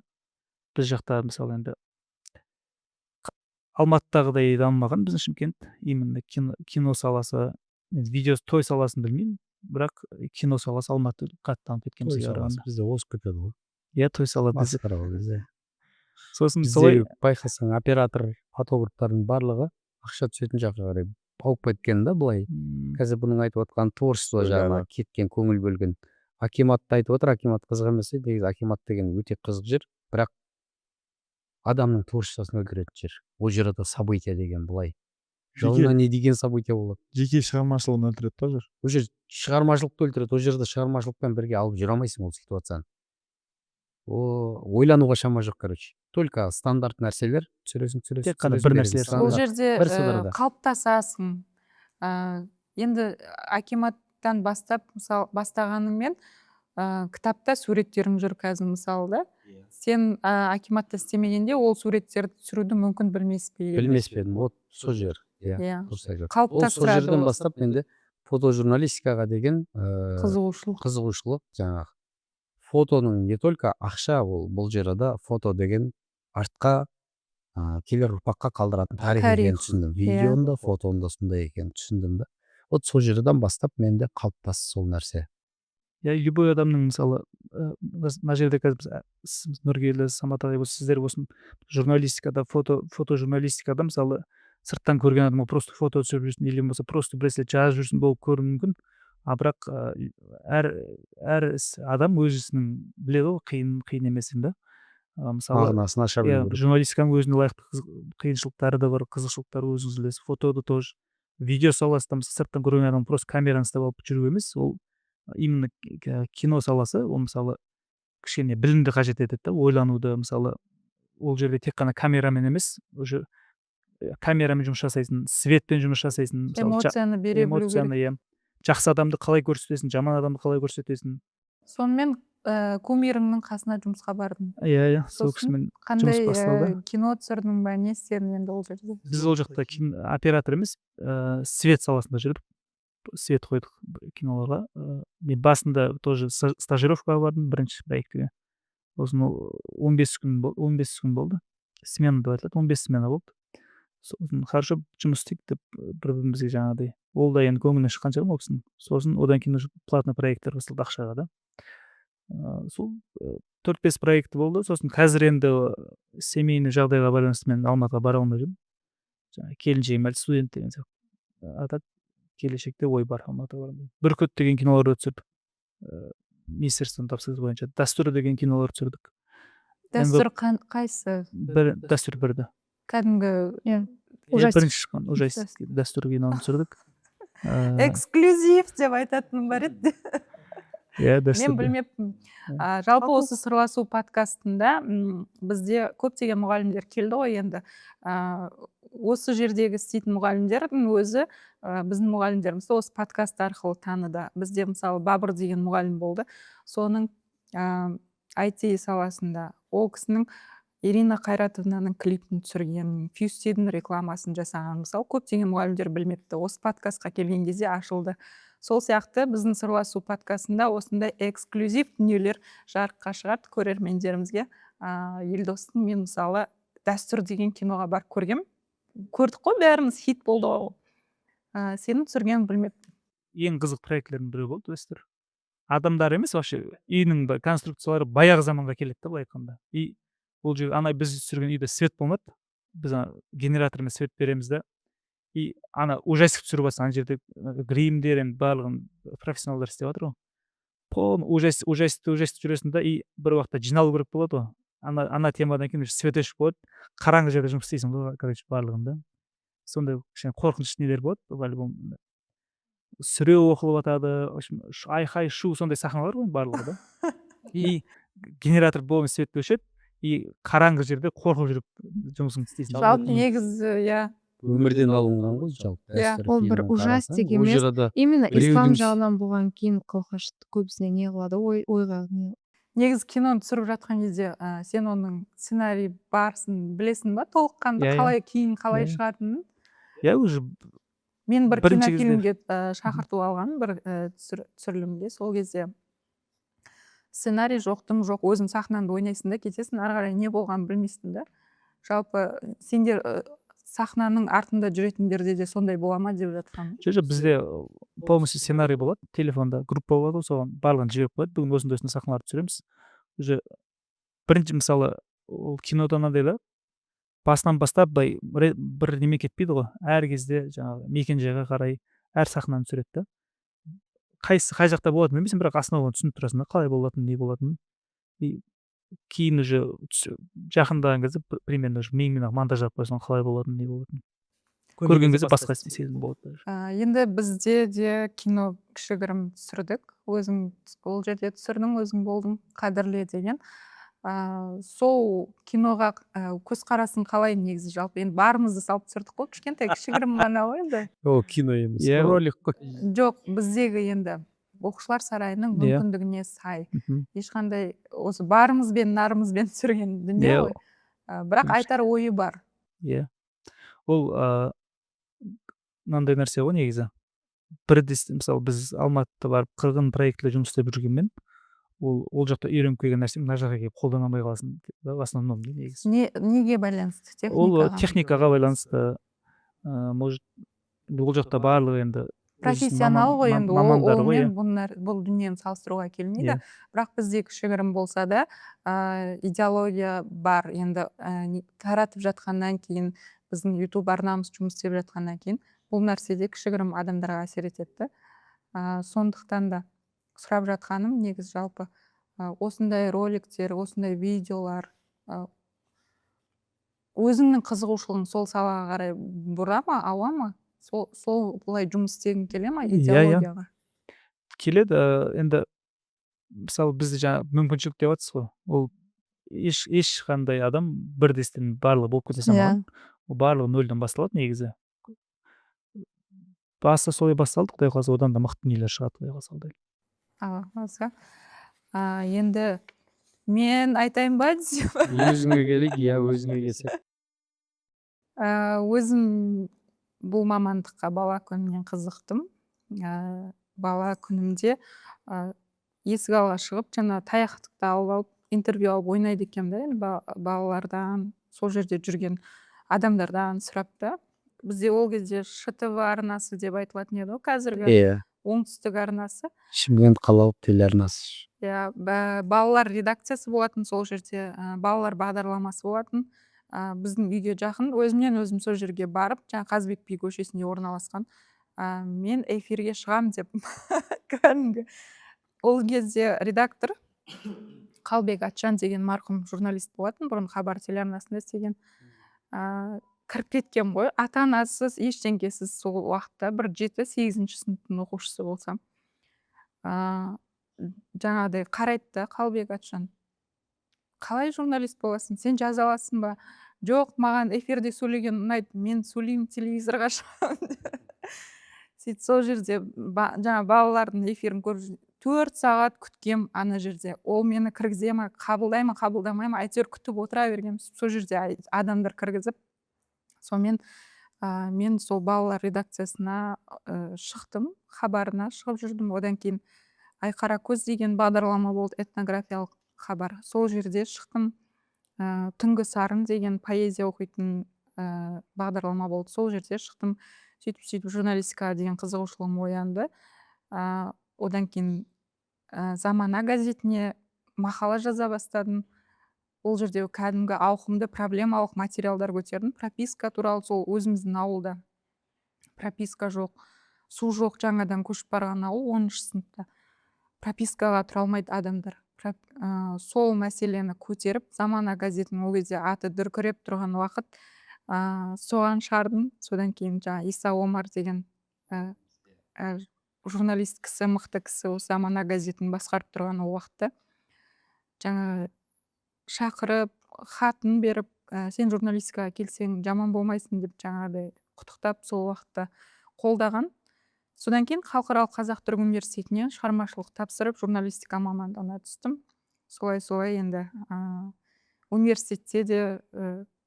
Біз жақта мысалы енді Алматыдағыдай дамымаған біздің Шымкент. Именно кино саласы, видео той саласын білмеймін, бірақ кино саласы Алматы қатты дамып кеткен бізге қарағанда. Бізде озып кетеді ғой. Иә, той сала бізде. Сосын солай байқасаң оператор, фотографтардың барлығы ақша түсетін жаққа қарай ауып кеткен да былай. Қазір бұның айтып отқан творчество жағына кеткен, көңіл бөлген. Акиматты айтып отыр, Акимат қызық емес еді. Акимат деген өте қызық жер, бірақ адамның творчествосын өлтіретін жер. Ол жерде событие деген былай. Жылына не деген событие болады? Жеке шығармашылығын өлтіреді да жер. Ол жер шығармашылықты өлтіреді. Ол жерде шығармашылықпен бірге алып жүре алмайсың ол ситуацияны. Ойлануға шама жоқ, короче. Только стандарт нәрселер түсіресің. Тек қана бір нәрселер. Ол жерде қалыптасасың. Енді Акиматтан бастағаныңмен кітапта суреттерің жүр қазір мысалы да. Сен Акиматта істемегенде ол суреттерді түсіруді мүмкін білмес пе едің? Білмес пе едім. Вот сол жер. Қалыптастырады. Сол жерден бастап менде фотожурналистикаға деген қызығушылық жаңағы. Фотоның не только ақша, бұл жерде фото деген артқа келер ұрпаққа қалдыратын тарих екенін түсіндім. Видеоны да, фотоны да сондай екенін түсіндім да. Вот сол жерден бастап менде қалыптасты сол нәрсе. Я любой адамның мысалы мына жерде қазір Нұргелі, Самат ағай болсын, сіздер болсын, журналистикада, фотожурналистикада мысалы сырттан көрген адамға просто фото түсіріп жүрсін, или болмаса просто бір нәрсе жазып жүрсін болып көруі мүмкін. Бірақ әр адам өз ісінің біледі ғой, қиын емесін да. Мысалы мағынасын аша білу керек. Журналистиканың өзіне лайықты қиыншылықтары да бар, қызықшылықтары өзіңіз білесіз. Фотода тоже, видео саласында сырттан көрген адам просто камераны ұстап алып жүру емес, ол именно кино саласы, ол мысалы кішкене білімді қажет етеді да, ойлануды. Мысалы ол жерде тек қана камерамен емес, уже камерамен жұмыс жасайсың, светпен жұмыс жасайсың, эмоцияны бере білу керек. Жақсы адамды қалай көрсетесің, жаман адамды қалай көрсетесің. Сонымен кумиріңнің қасына жұмысқа бардың. Иә, сол кісімен жұмыс басталды. Қандай кино түсірдің ба, не істедің енді ол жерде? Біз ол жақта оператор емес, свет саласында жүрдік. Свет қойдық киноларға. Мен басында тоже стажировкаға бардым, бірінші проектіге. Сосын 15 күн болды. Смена деп айтылады, 15 смена болды. Сосын хорошо жұмыс істейік деп бір-бірімізге жаңағыдай. Ол да енді көңіліне шыққан шығар ол кісінің. Сосын одан кейін платный проекттер қосылды ақшаға да. Сол 4-5 проекті болды. Сосын қазір енді семейный жағдайға байланысты мен Алматыға бара алмай жүрмін. Келіншегім әлі студент деген сияқты. Келешекте ой бар Алматыға барамын. Бүркіт деген кинолар түсірдік. Министерствоның тапсырысы бойынша дәстүр деген кинолар түсірдік. Дәстүр қайсы? Дәстүр бірді. Кәдімгі Ужастик. бірінші шыққан ужастик дәстүр киноны түсірдік. эксклюзив деп айтатын бар еді. Иә, Мен дәстүр. білмеппін. Жалпы осы сырласу подкастында бізде көптеген мұғалімдер келді ғой енді. Осы жердегі істейтін мұғалімдердің өзі біздің мұғалімдерімізді осы подкаст арқылы таныды. Бізде мысалы Бабыр деген мұғалім болды. Соның IT саласында ол кісінің Ирина Қайратовнаның клипін түсірген, Фьюстидің рекламасын жасаған. Мысалы көптеген мұғалімдер білмепті. Осы подкастқа келген кезде ашылды. Сол сияқты біздің сырласу подкастында осындай эксклюзив дүниелер жарыққа шығарды көрермендерімізге. Елдостың мен мысалы дәстүр деген киноға барып көргем. Көрдік қой, бәріміз хит болды ғой. Сенің түсіргенін білмеппін. Ең қызық проектілердің бірі болды дәстүр. Адамдар емес, вообще үйінің конструкциялары баяғы заманға келеді да, былай айтқанда. И бұл жерде біз түсірген үйде свет болмады. Біз генератормен свет береміз да. И ужастик түсіріп жатса, ана жерде гримдер енді барлығын профессионалдар істеп жатыр ғой. Полный ужастик жүресің да, и бір уақытта жиналу керек болады ғой. Ана темадан кейін свет өшіп болады, қараңғы жерде жұмыс істейсің ғой, короче, барлығында. Сондай кішкене қорқыныш нелер болады, альбом. Сүреу оқылып жатады, айқай шу, сондай сахналар ғой барлығы да. И генератор полный свет өшеді, и қараңғы жерде қорқып жүріп жұмысын істейсің. Жалпы негізі, иә. Өмірден алынған ғой жалпы. дәстүр Ол бір фильмін ужастик қарасаң, ол емес. жерде Именно ислам біреудің- жағынан болған кейін қылқаш көбісіне не қылады, ойға Негізі киноны түсіріп жатқан кезде сен оның сценарий барысын білесің ба? Толыққанды Иә, иә. қалай кейін қалай Иә. шығатынын? Я уже Мен бір Бірінші кинофильмге шақырту алған бір түсірілімге. Сол кезде сценарий жоқ, дым жоқ, өзің сахнаңды ойнайсың да кетесің, ары қарай не болғанын білмейсің да. Жалпы сендер сахнаның артында жүретіндерде де сондай бола ма деп жатқаным. жоқ, бізде полностью сценарий болады, телефонда группа болады ғой, соған барлығын жіберіп қояды. Бүгін осындай сахналарды түсіреміз. Уже бірінші мысалы ол кинода андай да, басынан бастап бір неме кетпейді ғой. Әр кезде жаңағы мекен-жайға қарай әр сахнаны түсіреді да. Қай жақта болатынын білмейсің, бірақ основаны түсініп тұрасың да, қалай болатынын, не болатынын. И кейін уже жақындаған кезде примерно миыңмен монтаждап қойсаң қалай болатынын, не болатынын. Көрген кезде басқа сезім болады. Енді бізде де кино кішігірім түсірдік. Өзің ол жерде түсірдің, өзің болдың, қадірле деген. Сол киноға көзқарасын қалай негізі жалпы? Енді барымызды салып түсірдік қой, кішкентай кішігірім ғана ғой енді. Ол кино емес, Иә, ролик қой. Жоқ, біздегі енді оқушылар сарайының Иә. мүмкіндігіне сай. Мгм. Ешқандай осы барымызбен, нарымызбен түсірген дүние Иә. ғой. Бірақ айтар ойы бар. Иә. Ол мынандай нәрсе ғой негізі. Мысалы біз Алматыда барып қырғын проектілер жұмыс істеп жүргенмен, ол жақта үйреніп келген нәрсе мына жаққа келіп қолдана алмай қаласың, в основном негізі. Неге байланысты? Ол техникаға байланысты. Может, ол жақта барлығы енді профессионал ғой енді, мамандар ғой. олмен бұл дүниені салыстыруға келмейді. Иә. Бірақ бізде кішігірім болса да идеология бар. Енді таратып жатқаннан кейін, біздің YouTube арнамыз жұмыс істеп жатқаннан кейін, бұл нәрседе кішігірім адамдарға әсер етеді. Сондықтан да сұрап жатқаным негіз жалпы осындай роликтер, осындай видеолар өзіңнің қызығушылығың сол салаға қарай бұра ма, ауа ма? Сол бұлай жұмыс істегің келе ма идеологияға? Келеді. Енді мысалы бізде жаңа мүмкіншілік деп жатсыз ғой. Ол ешқандай адам бірдестен барлығы болып кете салмаған. Ол барлығы нөлден басталады негізі. Баста солай басталды, құдай қаласа одан да мықты нелер шығады, құдай қаласа. Енді мен айтайын ба десем? Өзіңе келейік, өзіңе келсек. Өзім бұл мамандыққа бала күнімнен қызықтым. Бала күнімде есік алға шығып, жаңа таяқтықты алып, интервью алып ойнайды екем да, балалардан, сол жерде жүрген адамдардан сұрап та. Бізде ол кезде ШТВ арнасы деп айтылатын еді ғой, қазіргі оңтүстік арнасы. Шымкент қалалық телеарнасы. Балалар редакциясы болатын, сол жерде балалар бағдарламасы болатын. Біздің үйге жақын, өзімнен өзім сол жерге барып, жаңа Қазыбек би көшесінде орналасқан. Мен эфирге шығам деп кәдімгі. Ол кезде редактор Қалбек Атжан деген марқұм журналист болатын, бұрын Хабар телеарнасында істеген. кіріп кеткен ғой, ата анасыз ештеңкесіз сол уақытта бір 7-8 сыныптың оқушысы болсам. Жаңағыдай қарайды да, Қалбек Атжан, қалай журналист боласың, сен жаза аласың ба? Жоқ, маған эфирде сөйлеген ұнайды, мен сөйлеймін, телевизорға шығамын. Сөйтіп сол жерде жаңа балалардың эфирін көріп 4 сағат күткем ана жерде. Ол мені кіргізе ма, қабылдай ма, қабылдамай ма, әйтеуір күтіп отыра бергенбіз. Сол жерде адамдар кіргізіп, сонымен мен сол балалар редакциясына шықтым, хабарына шығып жүрдім. Одан кейін Айқара көз деген бағдарлама болды, этнографиялық хабар. Сол жерде шықтым. Түнгі сарын деген поэзия оқитын бағдарлама болды. Сол жерде шықтым. Сөйтіп журналистикаға деген қызығушылығым оянды. Одан кейін Замана газетіне мақала жаза бастадым. Ол жерде кәдімгі ауқымды проблемалық материалдар көтердім. Прописка туралы, сол өзіміздің ауылда прописка жоқ, су жоқ, жаңадан көшіп барған ауыл 10-шы сыныпта. Пропискаға тұра алмайды адамдар. Сол мәселені көтеріп, Замана газетінің ол кезде аты дүркіреп тұрған уақыт, соған шардым. Содан кейін Иса Омар деген журналист кісі, мықты кісі, осы Замана газетін басқарып тұрған ол уақытта жаңа шақырып, хатын беріп, сен журналистикаға келсең жаман болмайсың деп жаңағыдай құттықтап сол уақытта қолдаған. Содан кейін Халықаралық Қазақ-Түрік университетіне шығармашылық тапсырып, журналистика мамандығына түстім. Солай енді университетте де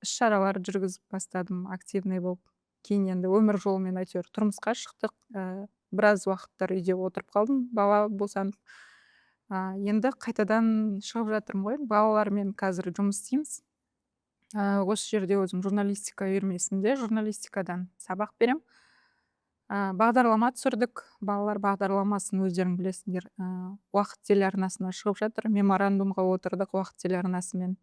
іс-шаралар жүргізіп бастадым, активный болып. Кейін енді өмір жолымен әйтеуір тұрмысқа шықтық. Біраз уақыттар үйде отырып қалдым, бала босанып. Енді қайтадан шығып жатырмын ғой. Балалармен қазір жұмыс істейміз. Осы жерде өзім журналистика үйірмесінде журналистикадан сабақ берем. Бағдарлама түсірдік. Балалар бағдарламасын өздерің білесіңдер. Уақыт телеарнасына шығып жатыр. Меморандумға отырдық Уақыт телеарнасымен.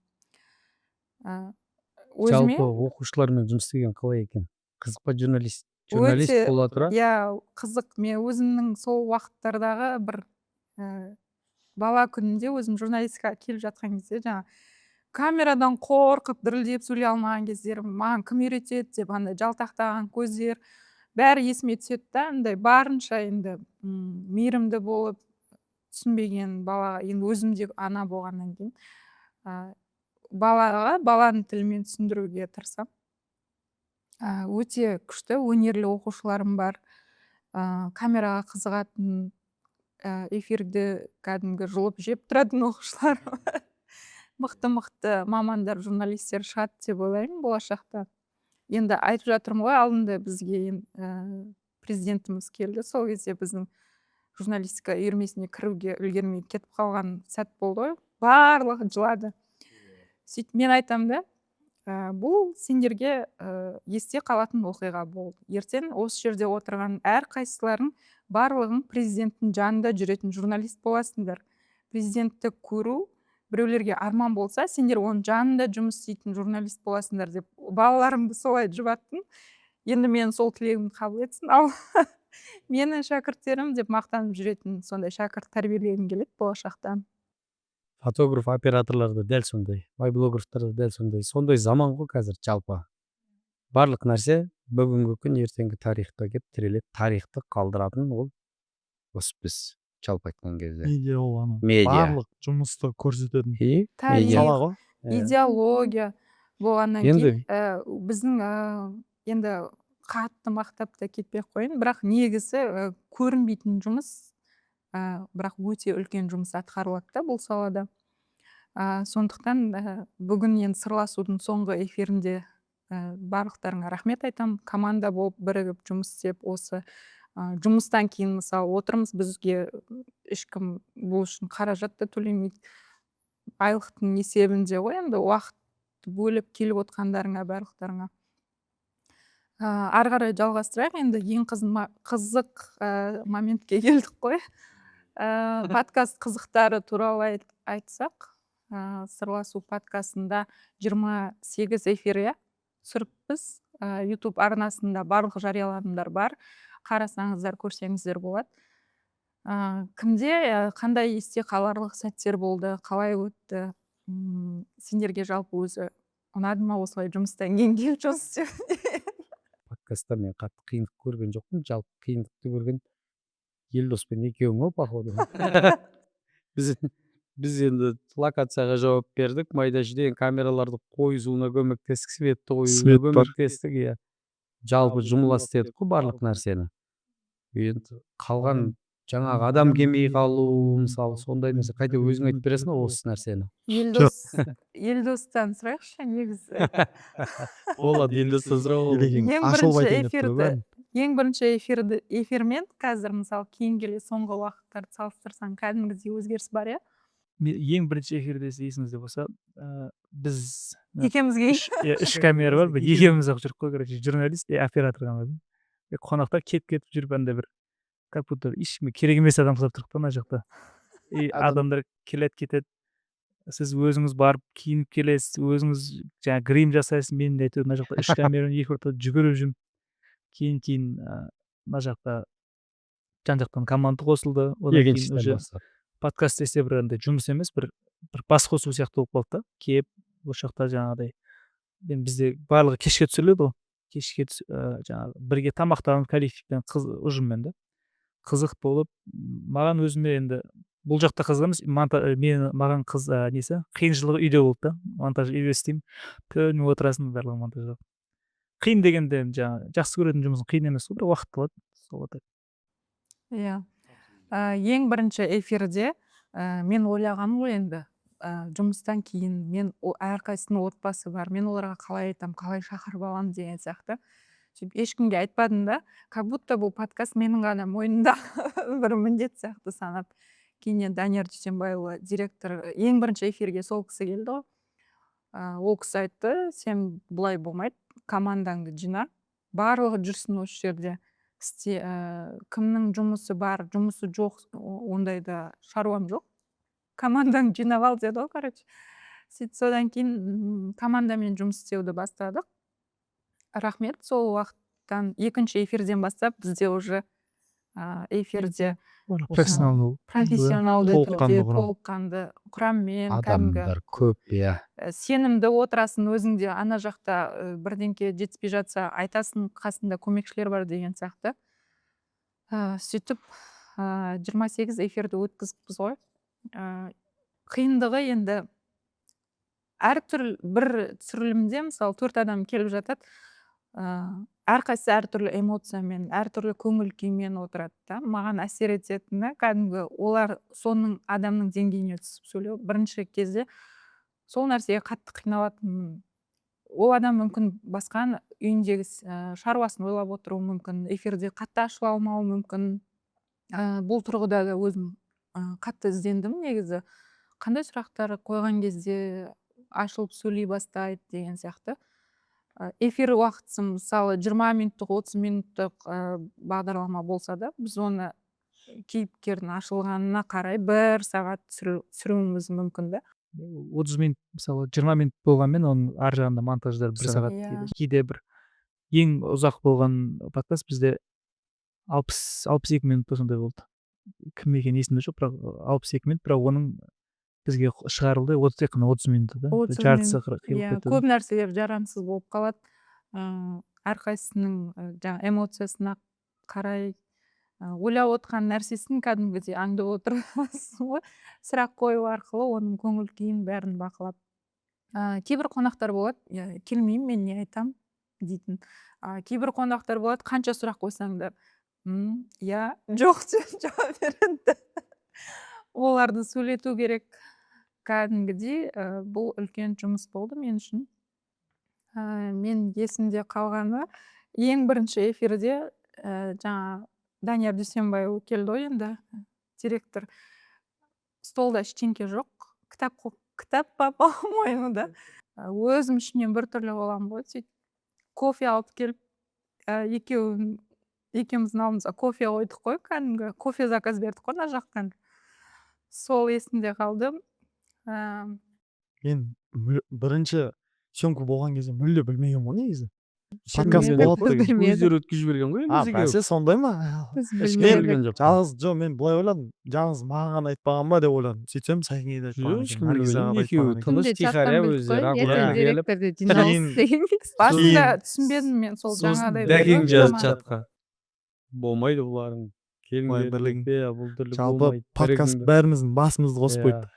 Жалпы оқушылармен жұмыс істеген қалай екен? Қызық па журналист бола тұра? Иә, қызық. Мен өзімнің сол уақыттардағы бір бала күнінде өзім журналистикаға келіп жатқан кезде жаңа камерадан қорқып дірілдеп сөйлей алмаған кездерім, маған кім үйретеді деп андай жалтақтаған көздер бәрі есіме түседі да, андай барынша енді мейірімді болып түсінбеген балаға, енді өзім де ана болғаннан кейін баланың тілімен түсіндіруге тырысам. Өте күшті өнерлі оқушыларым бар. Камераға қызығатын, эфирді кәдімгі жұлып жеп тұратын оқушылар. Мықты мамандар, журналистер шығады деп ойлаймын болашақта. Енді айтып жатырмын ғой, алдында бізге президентіміз келді. Сол кезде біздің журналистика үйірмесіне кіруге үлгермей кетіп қалған сәт болды ғой. Барлығы жылады. Сөйтіп мен айтамын да, бұл сендерге есте қалатын оқиға болды. Ертең осы жерде отырған әрқайсыларың барлығың президенттің жанында жүретін журналист боласыңдар. Президентті көру біреулерге арман болса, сендер оның жанында жұмыс істейтін журналист боласыңдар деп балаларымды солай жұбаттым. Енді мен сол тілегімді қабыл етсін. Ал менің шәкірттерім деп мақтанып жүретін сондай шәкірт тәрбиелегім келеді болашақта. Фотограф, операторлар да дәл сондай, блогерлар да дәл сондай. Сондай заман ғой қазір жалпы. Барлық нәрсе бүгінгі күн ертеңгі тарихқа келіп тіреледі. Тарихты қалдыратын ол осы біз жалпы айтқан кезде. Медиа ол ана. Медиа. Барлық жұмысты көрсететін. Тарих, ғой. идеология болғаннан кейін біздің енді қатты мақтап та кетпей қойын, бірақ негізі көрінбейтін жұмыс, бірақ өте үлкен жұмыс атқарылады да бұл салада. Сондықтан бүгін енді сырласудың соңғы эфирінде барлықтарыңа рахмет айтам. Команда болып бірігіп жұмыс істеп, осы жұмыстан кейін мысалы отырмыз, бізге ешкім бұл үшін қаражат та төлемейді. Айлықтың есебінде ғой, енді уақыт бөліп келіп отқандарыңа барлықтарыңа. Ары қарай жалғастырайық. Енді ең қызық моментке келдік қой. Подкаст қызықтары туралы айтсақ, сырласу подкастында 28 эфирге түсіріппіз. YouTube арнасында барлық жарияланымдар бар. Қарасаңыздар, көрсеңіздер болады. Кімде қандай есте қаларлық сәттер болды, қалай өтті? Сендерге жалпы өзі ұнады ма осылай жұмыстан кейін келіп жұмыс істеу? Подкастта мен қатты қиындық көрген жоқпын. Жалпы қиындықты көрген Елдоспен екеуің ғой походу. біз біз енді локацияға жауап бердік, майда шүйде камераларды қойысуына көмектестік, светті қоюына Свет бар. көмектестік, иә. Жалпы жұмыла істедік қой барлық нәрсені. Енді қалған жаңағы адам келмей қалу, мысалы сондай нәрсе. Қайта өзің айтып бересің ғой осы нәрсені. Елдостан сұрайықшы негізі. Болады, Елдостан сұрауға болады. Елеген Ең ашылып бірінші айтайын деп тұр эфирді, ғой. ең бірінші эфирмен қазір мысалы кейін келе соңғы уақыттарды салыстырсаң кәдімгідей өзгеріс бар, иә? Ең бірінші эфирде есіңізде болса, біз Екеумізге үш камера бар, бір екеуміз ақ жүріп қой, короче, журналист, оператор ғана бар. Қонақтар кетіп жүріп анда бір как будто ешкімге керек емес адам ұқсап тұрдық та мына жақта. И адамдар келеді кетеді. Сіз өзіңіз барып киініп келесіз, өзіңіз жаңағы грим жасайсыз, мен де әйтеуір мына жақта үш камераны екі ортада жүгіріп жүрмін. Кейін мына жақта жан жақтан команда қосылды. Одан кейін уже подкаст десе бір андай жұмыс емес, бір бас қосу сияқты болып қалды да. Келіп осы жақта жаңағыдай бізде барлығы кешке түсіріледі ғой. Кешке жаңағы бірге тамақтанып коллективпен ұжыммен да қызық болып, маған өзіме енді бұл жақта қызық емес, маған несі қиыншылығы үйде болды да. Монтаж үйде істеймін, түнімен отырасың барлығы монтаждап. Қиын дегенде жаңағы жақсы көретін жұмысың қиын емес қой, бір уақыт алады. Сол Иә. Ең бірінші эфирде мен ойлағаным ғой енді жұмыстан кейін мен әрқайсысының отбасы бар, мен оларға қалай айтамын, қалай шақырып аламын деген сияқты. Ешкімге айтпадым да, как будто бұл подкаст менің ғана мойнымда бір міндет сияқты санап. Кейіннен Данияр Дүйсенбайұлы директор ең бірінші эфирге сол кісі келді ғой. Ол кісі айтты, сен бұлай болмайды, командаңды жина, барлығы жүрсін осы жерде. Кімнің жұмысы бар, жұмысы жоқ, ондайда шаруам жоқ. Командаңды жинап ал деді ғой, короче. Содан кейін командамен жұмыс істеуді бастадық. Рахмет, сол уақыттан екінші эфирден бастап бізде уже эфирде профессионалды түрде толыққанды құраммен адамдар көп, иә. Сенімді отырасын, өзіңде ана жақта бірдеңке жетіспей жатса айтасың, қасында көмекшілер бар деген сияқты. Сөйтіп 28 эфирді өткізіппіз ғой. Қиындығы енді әртүрлі бір түсірілімде мысалы 4 адам келіп жатады, әрқайсысы әртүрлі эмоциямен, әртүрлі көңіл күймен отырады да. Маған әсер ететіні кәдімгі олар соның адамның деңгейіне түсіп сөйлеу. Бірінші кезде сол нәрсеге қатты қиналатынмын. Ол адам мүмкін басқа үйіндегі шаруасын ойлап отыруы мүмкін, эфирде қатты ашыла алмауы мүмкін. Бұл тұрғыда да өзім қатты іздендім негізі. Қандай сұрақтар қойған кезде ашылып сөйлей бастайды деген сияқты. Эфир уақытысы мысалы 20 минуттық, 30 минуттық бағдарлама болса да, біз оны кейіпкердің ашылғанына қарай 1 сағат түсіруіміз мүмкін да. 30 минут, мысалы 20 минут болғанмен, оның ар жағында монтаждар 1 сағат дейді. Кейде бір ең ұзақ болған подкаст бізде 62 минут сондай болды. Кім екені есімде жоқ, бірақ 62 минут, бірақ оның бізге шығарылды 30 минут да. Жартысы қиылып кетті. Көп нәрселер жарамсыз болып қалады. Әрқайсысының жаңа эмоциясына қарай ойлап отқан нәрсесін кәдімгідей аңдып отырасың ғой. Сұрақ қою арқылы оның көңіл күйін бәрін бақылап. Кейбір қонақтар болады, келмеймін, мен не айтам дейтін. Кейбір қонақтар болады, қанша сұрақ қойсаңдар, я жоқ деп жауап береді. Оларды сөйлету керек. Кәдімгідей бұл үлкен жұмыс болды мен үшін. Мен есімде қалғаны ең бірінші эфирде жаңа Данияр Дүйсенбайұлы келді ғой енді, директор. Столда ештеңке жоқ, кітап па по-моему да. Өзім ішімнен біртүрлі боламын ғой, сөйтіп кофе алып келіп, екеуміздің алдымызға кофе қойдық қой, кәдімгі кофе заказ бердік қой ана жақтан. Сол есімде қалды. Мен бірінші съемка болған кезде мүлде білмеген ғой негізі. подкаст Білмедік, болады біз деген. білмедік. өздері өткізіп жіберген ғой А, бізге. бәсе сондай ма? Біз Ешкім білмедік. білген жоқ. Жалғыз мен былай ойладым. Жалғыз маған ғана айтпаған ба деп ойладым. Сөйтсем Сайынге де айтпаған Ешкім екен. Наргизаға да екеуі айтпаған екен. тыныш Күнде тихаря чаттан білдік өздері қой, аккуратно ертең келіп. директорды Кейін- жиналыс деген кез. басында Кейін- түсінбедім мен сол Сосын жаңағыдай дәкең бір жазып заман. чатқа. Болмайды бұларың. Ой, Келіңдер бірлігің. деп, бұл түрлі Жалпы болмайды. подкаст бірігіңдер. бәріміздің басымызды қосып Иә. қойды.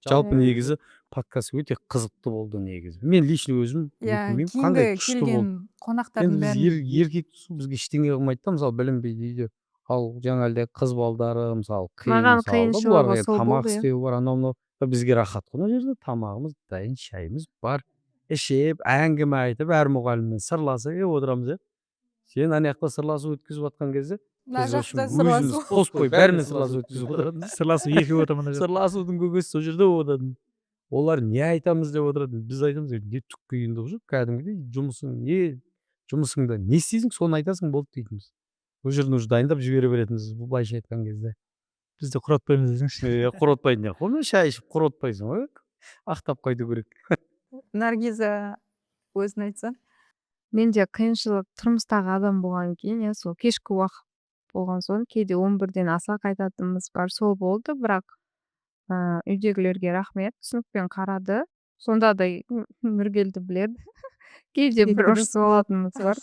Жалпы Иә. негізі подкаст өте қызықты болды негізі. Мен лично өзім Иә, өкінбеймін. Қандай кейінгі күшті болды. келген қонақтардың Енді біз бәрін еркек бізге ештеңе қылмайды да, мысалы білінбейді үйде. Ал жаңағыдай қыз балдары мысалы қиын Маған мысалы да, қиыншылығы бұларға енді сол тамақ болды, иә. істеу бар, анау мынау. Бізге рахат қой мына жерде тамағымыз дайын, шайымыз бар. Ішіп, әңгіме айтып, әр мұғаліммен сырласып отырамыз иә. Сен ана жақта сырласу өткізіп жатқан кезде мына біз жақта өзіміз сырласу. қосып қойып бәрімен сырласып өткізіп отыратын. Сырласу екі болып отыр мына жерде. Сырласудың көкесі сол жерде отыратын. Олар не айтамыз деп отырады. Біз айтамыз не түк қиындығы жоқ. Кәдімгідей жұмысыңда не істейсің соны айтасың болды дейтінбіз. Ол жерден уже дайындап жібере беретінбіз былайша айтқан кезде. Бізді құратпаймыз десеңші. Құратпайды не қой шай ішіп құратпайсың ғой. Ақтап қайту керек. Наргиза өзің айтсаң. Менде қиыншылық тұрмыстағы адам болған кейін, иә, сол кешкі уақыт болған соң кейде 11-ден аса қайтатынымыз бар. Сол болды, бірақ үйдегілерге рахмет, түсінікпен қарады. Сонда да Нұргелді біледі. Кейде бір ұрысып алатынымыз бар.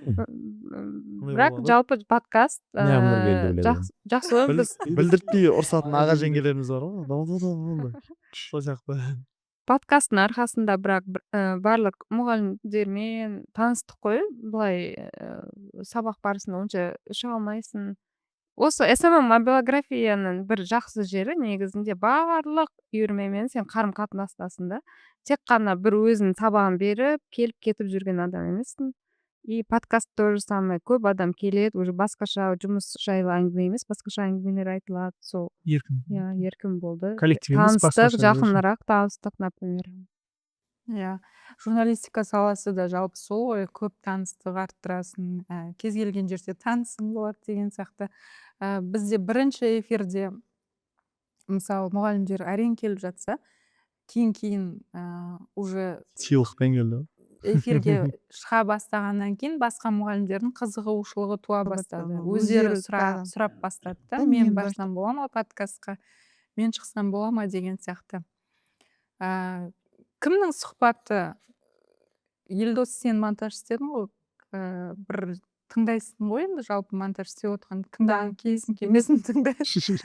Бірақ болады? жалпы подкаст Не, Нұргелді біледі. жақсы ғой, біз Білдіртпей ұрсатын аға жеңгелеріміз бар ғой. Болды. Сол сияқты. подкасттың арқасында бірақ барлық мұғалімдермен таныстық қой. Былай сабақ барысында онша үше алмайсың. Осы SMM мобилографияның бір жақсы жері негізінде барлық үйірмемен сен қарым қатынастасың да. Тек қана бір өзінің сабағын беріп, келіп кетіп жүрген адам емессің. И подкаст тоже самое. Көп адам келеді, уже басқаша жұмыс жайлы әңгіме емес, басқаша әңгімелер айтылады. Сол, Еркін. иә, еркін болды. Коллектив емес, Таныстық, басқаша жақынырақ таныстық, например. Иә, журналистика саласы да жалпы сол ғой, көп таныстық арттырасың, кез келген жерде танысың болады деген сияқты. Бізде бірінші эфирде мысалы мұғалімдер әрең келіп жатса, кейін уже Сыйлықпен келді. эфирге шыға бастағаннан кейін басқа мұғалімдердің қызығушылығы туа бастады. Өздері сұрап бастады да, мен барсам бола ма подкастқа, мен шықсам бола ма деген сияқты. Кімнің сұхбаты? Елдос, сен монтаж істедің ғой, бір тыңдайсың ғой енді жалпы монтаж істеп отқан, тыңдаған келесің келмесін тыңдайсың.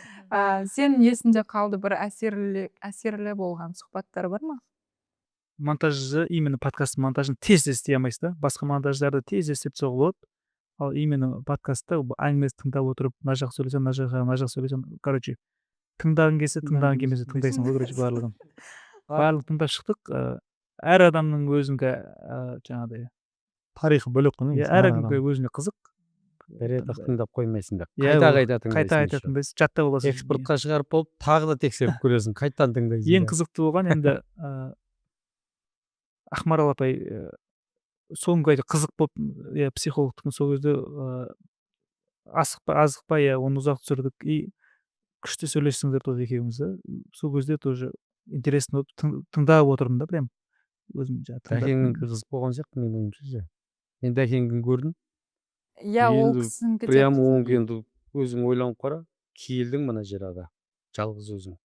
Сен есіңде қалды бір әсерлі болған сұхбаттар бар ма? Монтажы, именно подкаст монтажын тез істей алмайсыз да. Басқа монтаждарды тез істеп тастауға болады. Ал именно подкастта әңгімесін тыңдап отырып, мына жақ сөйлесем, мына жақ сөйлесем, короче, тыңдағың келсе, тыңдағың келмесе тыңдайсың ғой, короче, барлығын. Барлығын тыңдап шықтық. Әр адамның өзіңге жаңағыдай, Тарихы бөлек қой. әр адамға өзіне қызық. Бір рет тыңдап қоймайсың да. Иә, Қайта қайта тыңдайсың. тыңдайсың, чатта боласың. Экспортқа шығарып болып, тағы да тексеріп көресің, қайтадан тыңдайсың. Ең қызықты болған енді Ақмарал апай соңғы айда қызық болып, психологтың сол кезде азықпай оны ұзақ түсірдік и күшті сөйлестіңдер тоже екеуіңіз. Сол кезде тоже интересно болып тыңдап отырдым да, прям өзім Дәкеңнің қызық болған сияқты менің ойымша. Мен Дәкеңді көрдім. Иә, ол Енді кісінікі прям оң енді өзің ойланып қара, келдің мына жерге, жалғыз өзің.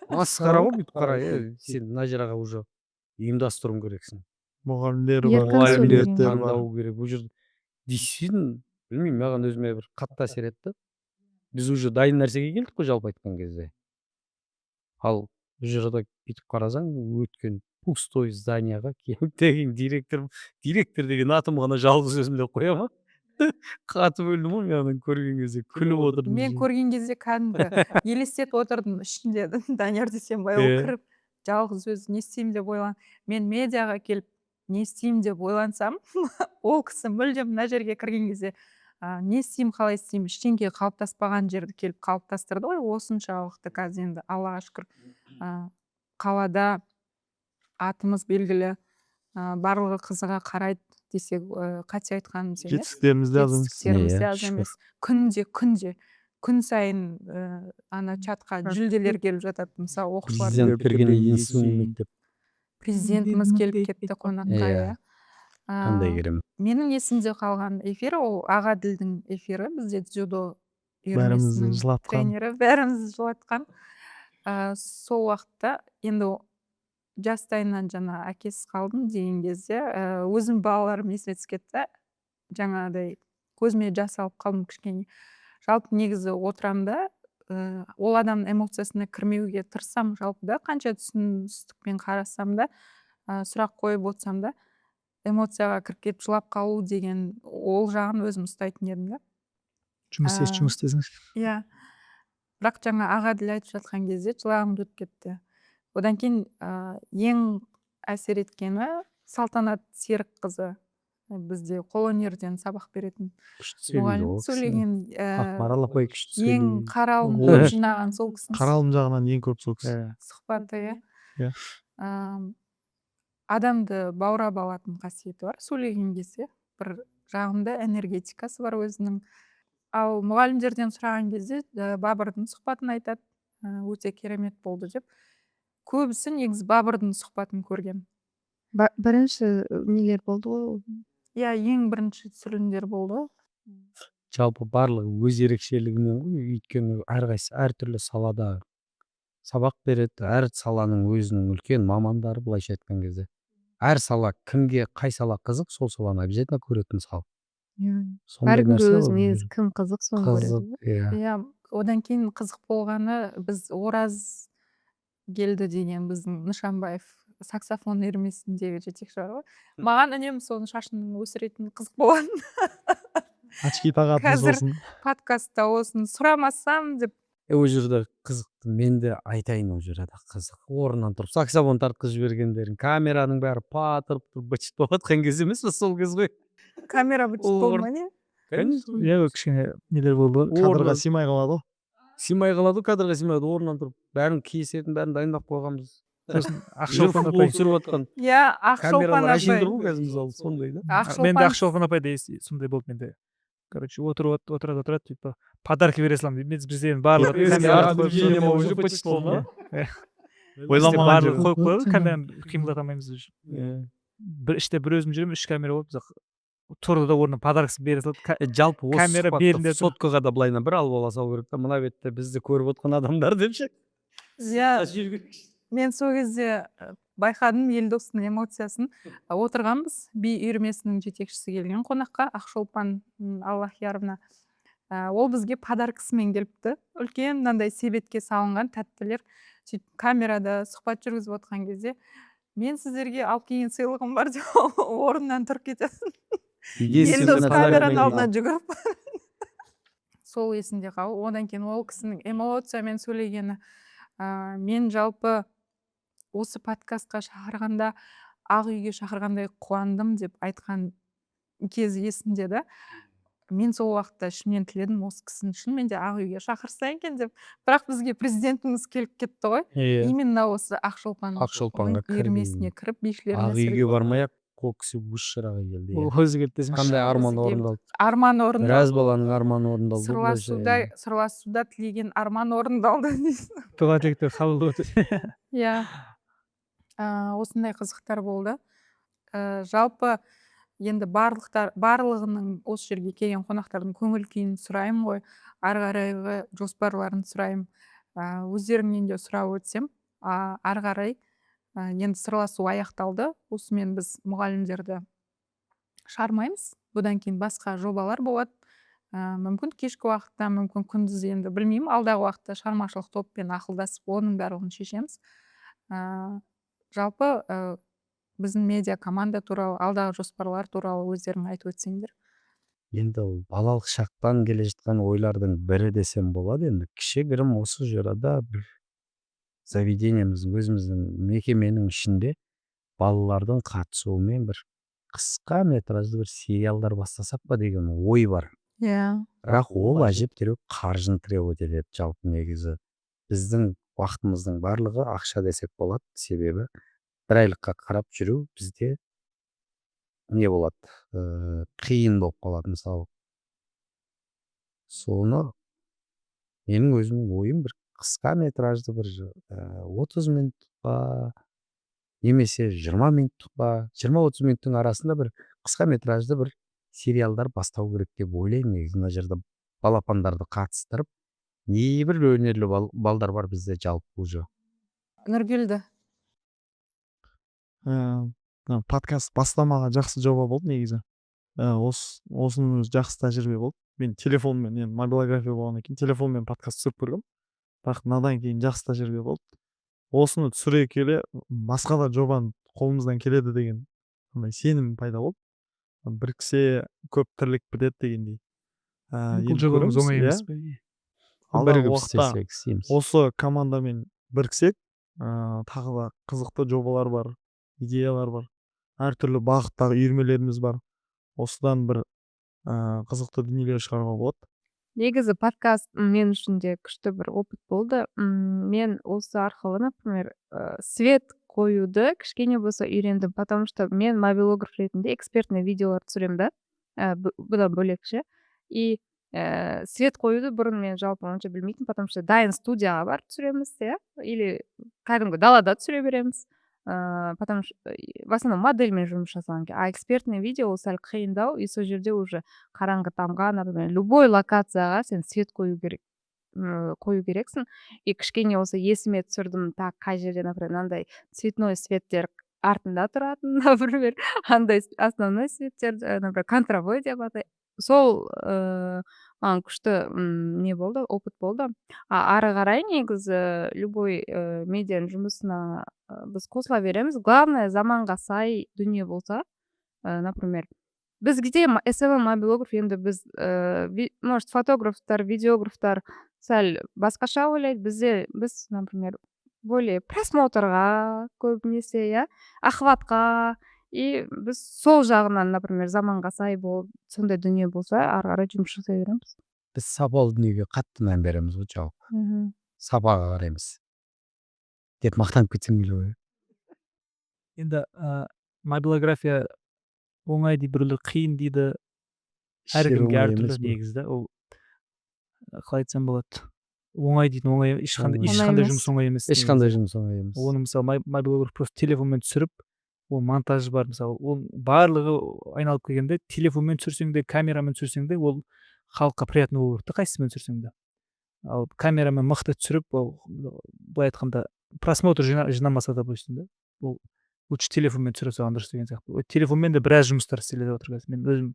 Масқара ғой бүйтіп қара, сен мына жерге уже ұйымдастыруың керексің. Мұғалімдер Еркін бар, сөйлеген. студенттер бар. Таңдау керек. Бұл жерде действительно, білмеймін, маған өзіме бір қатты әсер етті. Біз уже дайын нәрсеге келдік қой жалпы айтқан кезде. Ал бұл жерде бүйтіп қарасаң, өткен пустой зданияға келіп деген директор деген атым ғана жалғыз өзімде қоя ма? Қатып өлдім ғой мен көрген кезде, күліп отырдым. Мен көрген кезде кәдімгі елестетіп отырдым ішінде Данияр Дүйсенбай кіріп жалғыз өзі не істеймін деп ойлан. Мен медиаға келіп не істеймін деп ойлансам, ол кісі мүлдем мына жерге кірген кезде не істеймін, қалай істеймін, ештеңе қалыптаспаған жерді келіп қалыптастырды ғой. Осыншалықты қазір енді Аллаға шүкір қалада атымыз белгілі, барлығы қызыға қарайды десек қате айтқанымыз емес. Жетістіктеріміз де аз емес. Жетістіктеріміз де аз емес. Күнде күн сайын ана чатқа жүлделер келіп жатады. Мысалы оқушылар Президент берген единственный мектеп. президентіміз келіп кетті қонаққа. Иә. А, Қандай керемет. менің есімде қалған эфир ол Ағаділдің эфирі. Бізде дзюдо Бәрімізді үйірмесінің жылатқан. тренері, бәрімізді жылатқан. Сол уақытта енді жастайынан жаңа әкесіз қалдым деген кезде өзім балаларым есіме түсіп кетті. Жаңағыдай көзіме жас алып қалдым кішкене. Жалпы негізі отырамын да ол адамның эмоциясына кірмеуге тырысамын жалпы да, қанша түсіністікпен қарасам да, сұрақ қойып отырсам да, эмоцияға кіріп кетіп жылап қалу деген ол жағын өзім ұстайтын едім да. жұмыс істесеңіз. Иә. Бірақ жаңа Ағаділ айтып жатқан кезде жылағым келіп кетті. Одан кейін ең әсер еткені Салтанат Серікқызы, бізде қолөнерден сабақ беретін мұғалім сөйлеген. Ақмарал апай күшті Ең сөйлейді. қаралым Ой. көп жинаған сол кісінің Қаралым жағынан ең көп сол кісі. сұхбаты. Иә. Адамды баурап алатын қасиеті бар сөйлеген кезде. Бір жағында энергетикасы бар өзінің. Ал мұғалімдерден сұраған кезде Бабырдың сұхбатын айтады. Өте керемет болды деп. Көбісі негізі Бабырдың сұхбатын көрген. Бірінші нелер болды ғой. Иә, ең бірінші түсірілімдер болды. Жалпы барлығы өз ерекшелігімен ғой, өйткені әрқайсысы әртүрлі салада сабақ береді. Әр саланың өзінің үлкен мамандары, былайша айтқан кезде. Әр сала кімге қай сала қызық, сол саланы обязательно көреді мысалы. Әркімге өз мінезі кім қызық соны көреді. Иә. Иә, одан кейін қызық болғаны біз Ораз келді деген біздің Нышанбаев саксофон үйірмесіндегі жетекші бар ғой. Маған үнемі соның шашын өсіретін қызық болған. Очки тағатыңыз Қазір болсын. подкастта осын сұрамасам деп. Ол жерде қызықты, мен де айтайын, ол жерде қызық. Орнынан тұрып саксофон тартқызып жібергендерін, камераның бәрі патырып тұрып бычыт болып жатқан кез емес пе, сол кез ғой. Камера бычыт болды ма не? Иә, кішкене нелер болды ғой. Кадрға сыймай қалады ғой. Сыймай қалады, кадрға сыймайды, орнынан тұрып бәрін киісетін, бәрін дайындап қойғанбыз. Сосын Ақшолпан Футбол апай. түсіріп жатқан Иә, Ақшолпан камералар әшейін апай. тұр ғой қазір мысалы, сондай да. Менде Ақшолпан апай да сондай болды менде. Короче, отырады, типа подарки бере саламын дейді. Мен бізде енді барлығы Ойламаған барлығы қойып қойды, камераны қимылдата алмаймыз уже. Бір іште бір өзім жүремін, 3 камера болып, тұрды да орнына подаркасын бере салды. Жалпы осы камера сұхбатты белінде тұр. соткаға да былайынан бір алып ала салу керек та, мына бетте бізді көріп отқан адамдар деп ше. Иә, мен сол кезде байқадым Елдостың эмоциясын. Отырғанбыз, би үйірмесінің жетекшісі келген қонаққа, Ақшолпан Аллахияровна. Ол бізге подаркасымен келіпті. Үлкен мынандай себетке салынған тәттілер. Сөйтіп камерада сұхбат жүргізіп отқан кезде мен сіздерге алып келген сыйлығым бар деп орнынан тұрып кетеді. Елдос камераның алдына жүгіріп. Сол есімде қалды. Одан кейін ол кісінің эмоциямен сөйлегені. Мен жалпы осы подкастқа шақырғанда, Ақ үйге шақырғандай қуандым деп айтқан кез есімде да. Мен сол уақытта ішімнен тіледім, осы кісіні шынымен де Ақ үйге шақырса екен деп. Бірақ бізге президентіміз келіп кетті ғой. Именно осы Ақшолпанға үйірмесіне кіріп, бишілеріне Ақ үйге бармай-ақ ол кісі өз шыраға келді. Ол өзі келді десеңші. Қандай арман орындалды. Арман орындалды. Біраз баланың арманы орындалды. Сырласуда тілеген арман орындалды. Дұға тілектер қабыл болды. Иә. Осындай қызықтар болды. Жалпы енді барлығының осы жерге келген қонақтардың көңіл күйін сұраймын ғой. Ары қарайғы жоспарларын сұраймын. Өздеріңнен де сұрап өтсем, ары қарай енді сырласу аяқталды. Осымен біз мұғалімдерді шығармаймыз. Бұдан кейін басқа жобалар болады. Мүмкін кешкі уақытта, мүмкін күндіз, енді білмеймін. Алдағы уақытта шығармашылық топпен ақылдасып, оның барлығын шешеміз. Жалпы біздің медиа команда туралы, алдағы жоспарлар туралы өздерің айтып өтсеңдер. Енді ол балалық шақтан келе жатқан ойлардың бірі десем болады. Енді кішігірім осы жерде бір заведениеміз, өзіміздің мекеменің ішінде балалардың қатысуымен бір қысқа метражды бір сериалдар бастасақ па деген ой бар. Иә. Бірақ ол әжептәуір қаржыны требовать етеді. Жалпы негізі біздің уақытымыздың барлығы ақша десек болады. Себебі бір айлыққа қарап жүру бізде не болады, қиын болып қалады мысалы. Соны менің өзімнің ойым бір қысқа метражды бір 30 минутқа немесе 20 минуттық па 20-30 минуттың арасында бір қысқа метражды бір сериалдар бастау керек деп ойлаймын. Негізі мына жерде балапандарды қатыстырып небір өнерлі балдар бар бізде жалпы уже. Нұргүлді. Подкаст бастамаға жақсы жоба болды негізі. Осының өзі жақсы тәжірибе болды. Мен телефонмен, енді мобилография болғаннан кейін телефонмен подкаст түсіріп көргем. Бірақ надан кейін жақсы тәжірибе болды. Осыны түсіре келе басқа да жобаны қолымыздан келеді деген сенім пайда болды. Біріксе көп тірлік бітеді дегендей. Бұл жобамыз оңай емес пе? Алдағы Бірігіп уақытта істесек істейміз. осы командамен біріксек, тағы да қызықты жобалар бар, идеялар бар, әртүрлі бағыттағы үйірмелеріміз бар. Осыдан бір қызықты дүниелер шығаруға болады. Негізі подкаст мен үшін де күшті бір опыт болды. Мен осы арқылы, например, свет қоюды кішкене болса үйрендім, потому что мен мобилограф ретінде экспертный видеолар түсіремін да, бұдан бөлек ше. И свет қоюды бұрын мен жалпы онша білмейтін, потому что дайын студияға барып түсіреміз, или кәдімгі далада түсіре береміз. Потому что в основном модельмен жұмыс жасаған а экспертный видео ол сәл қиындау, и сол жерде уже қараңғы тамға, например, любой локацияға сен свет қою керексің. И кішкене осы есіме түсірдім, так қай жерде, например, мынандай цветной светтер артында тұратын, например, андай основной светтер, например, контровой деп атайды. Сол маған күшті не болды, опыт болды. Ары қарай негізі любой медианың жұмысына біз қосыла береміз. Главное, заманға сай дүние болса, например, бізге SMM мобилограф енді біз, может, фотографтар, видеографтар сәл басқаша ойлайды. Біз, например, более просмотрға көбінесе, охватқа, и біз сол жағынан, например, заманға сай болып, сондай дүние болса, ары қарай жұмыс жасай береміз. Біз сапалы дүниеге қатты мән береміз ғой жалпы. Сапаға қараймыз деп мақтанып кетсем келе ғой. Енді мобилография оңай дейді, біреулер қиын дейді. Әркімге әртүрлі негізі да. Ол қалай айтсам болады. Оңай дейді, оңай, ешқандай жұмыс оңай емес. Ешқандай жұмыс оңай емес. Оны мысалы мобилограф просто телефонмен түсіріп, ол монтаж бар, мысалы, ол барлығы айналып келгенде телефонмен түсірсең де, камерамен түсірсең де, ол халыққа приятно болу керек, қайсысымен түсірсең де. Ал камерамен мықты түсіріп, ол былай айтқанда просмотр жинамаса да бойсын да. Ол лучше телефонмен түсіре салған дұрыс деген сияқты. Телефонмен де біраз жұмыстар істеліп отыр қазір. Мен өзім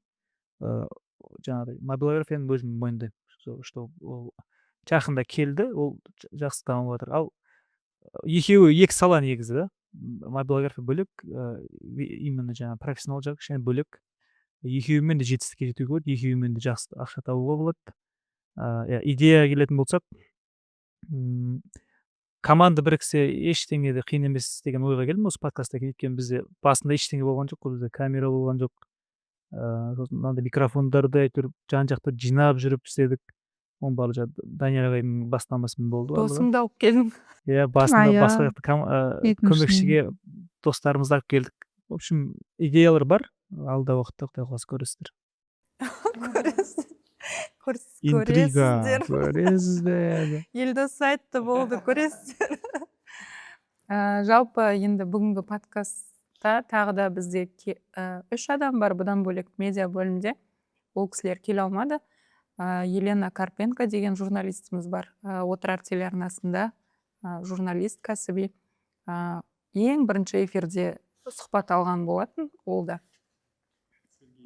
жаңағыдай мобилографияны өзім мойындаймын, что ол жақында келді, ол жақсы дамып жатыр. Ал екеуі екі сала негізі да. Мобилография бөлек, именно жаңа профессионал жағы кішкене бөлек. Екеуімен де жетістікке жетуге болады, екеуімен де жақсы ақша табуға болады. Идея келетін болсақ, команда біріксе ештеңе де қиын емес деген ойға келдім осы подкастта. Өйткені бізде басында ештеңе болған жоқ, бізде камера болған жоқ. Мынандай микрофондарды әйтеуір жан-жақта жинап жүріп істедік. Оның барлығы Данияр ағайдың бастамасымен болды. Досыңды алып келдің. Басында басқа көмекшіге достарымызды алып келдік. В общем, идеялар бар. Алда уақытта Құдай қаласа көресіздер. Көресіздер. Елдос айтты, болды, көресіздер. Жалпы енді бүгінгі подкастта тағы да бізде 3 адам бар, бұдан бөлек медиа бөлімде. Ол кісілер келе алмады. Елена Карпенко деген журналистіміз бар. Отырар телеарнасында журналист кәсіби. Ең бірінші эфирде сұхбат алған болатын, ол да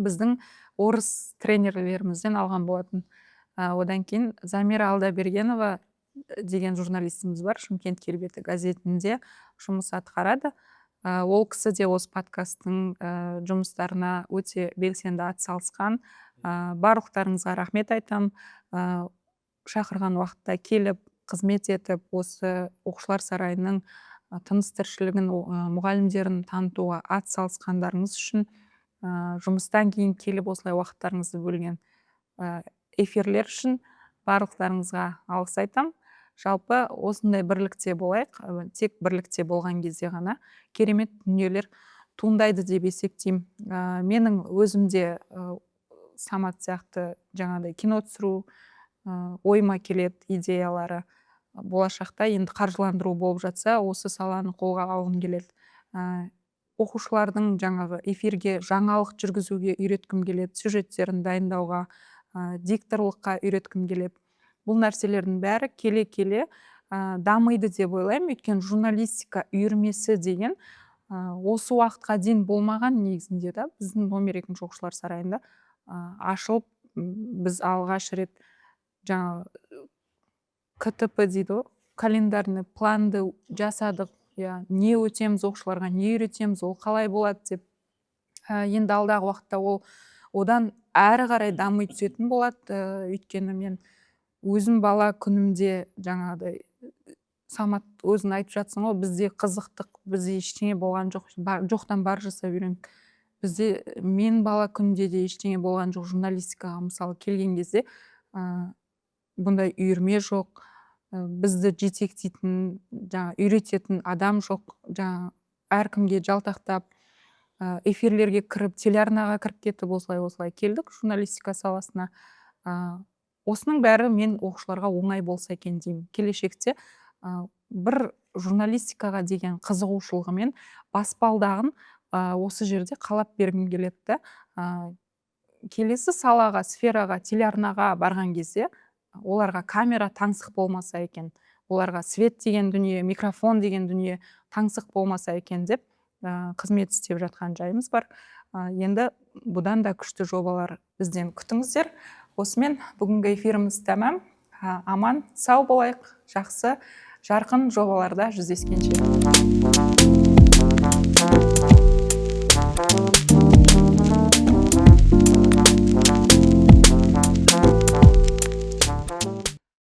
біздің орыс тренерлерімізден алған болатын. Одан кейін Замира Алдабергенова деген журналистіміз бар, Шымкент келбеті газетінде жұмыс атқарады. Ол кісі де осы подкасттың жұмыстарына өте белсенді атсалысқан. Барлықтарыңызға рахмет айтам. Шақырған уақытта келіп, қызмет етіп, осы оқушылар сарайының тыныс тіршілігін, мұғалімдерін танытуға атсалысқандарыңыз үшін, жұмыстан кейін келіп осылай уақыттарыңызды бөлген эфирлер үшін барлықтарыңызға алғыс айтам. Жалпы осындай бірлікте болайық, тек бірлікте болған кезде ғана керемет дүниелер туындайды деп есептеймін. Менің өзімде Самат сияқты жаңағыдай кино түсіру ойыма келеді, идеялары болашақта енді қаржыландыру болып жатса, осы саланы қолға алғым келеді. оқушылардың жаңағы эфирге жаңалық жүргізуге үйреткім келеді, сюжеттерін дайындауға, дикторлыққа үйреткім келеді. Бұл нәрселердің бәрі келе дамиды деп ойлаймын. Өйткені журналистика үйірмесі деген осы уақытқа дейін болмаған негізінде да біздің номер 2 оқушылар сарайында ашылып, біз алғаш рет жаңағы КТП дейді ғой, календарный планды жасадық. Не өтеміз оқушыларға, не үйретеміз, ол қалай болады деп. Енді алдағы уақытта ол одан әрі қарай дами түсетін болады. Өйткені мен өзім бала күнімде жаңағыдай Самат өзің айтып жатсың ғой, бізде қызықтық, бізде ештеңе болған жоқ, жоқтан бар жасап үйрендік. Бізде мен бала күнде де ештеңе болған жоқ. Журналистикаға мысалы келген кезде бұндай үйірме жоқ, бізді жетектейтін, үйрететін адам жоқ. Әркімге жалтақтап, эфирлерге кіріп, телеарнаға кіріп кетіп, осылай келдік журналистика саласына. Осының бәрі мен оқушыларға оңай болса екен деймін. Келешекте бір журналистикаға деген қызығушылығымен баспалдағын осы жерде қалап бергім келеді. Келесі салаға, сфераға, телеарнаға барған кезде оларға камера таңсық болмаса екен, оларға свет деген дүние, микрофон деген дүние таңсық болмаса екен деп қызмет істеп жатқан жайымыз бар. Енді бұдан да күшті жобалар бізден күтіңіздер. Осымен бүгінгі эфиріміз тәмам. Аман, сау болайық, жақсы, жарқын жобаларда жүздескенше.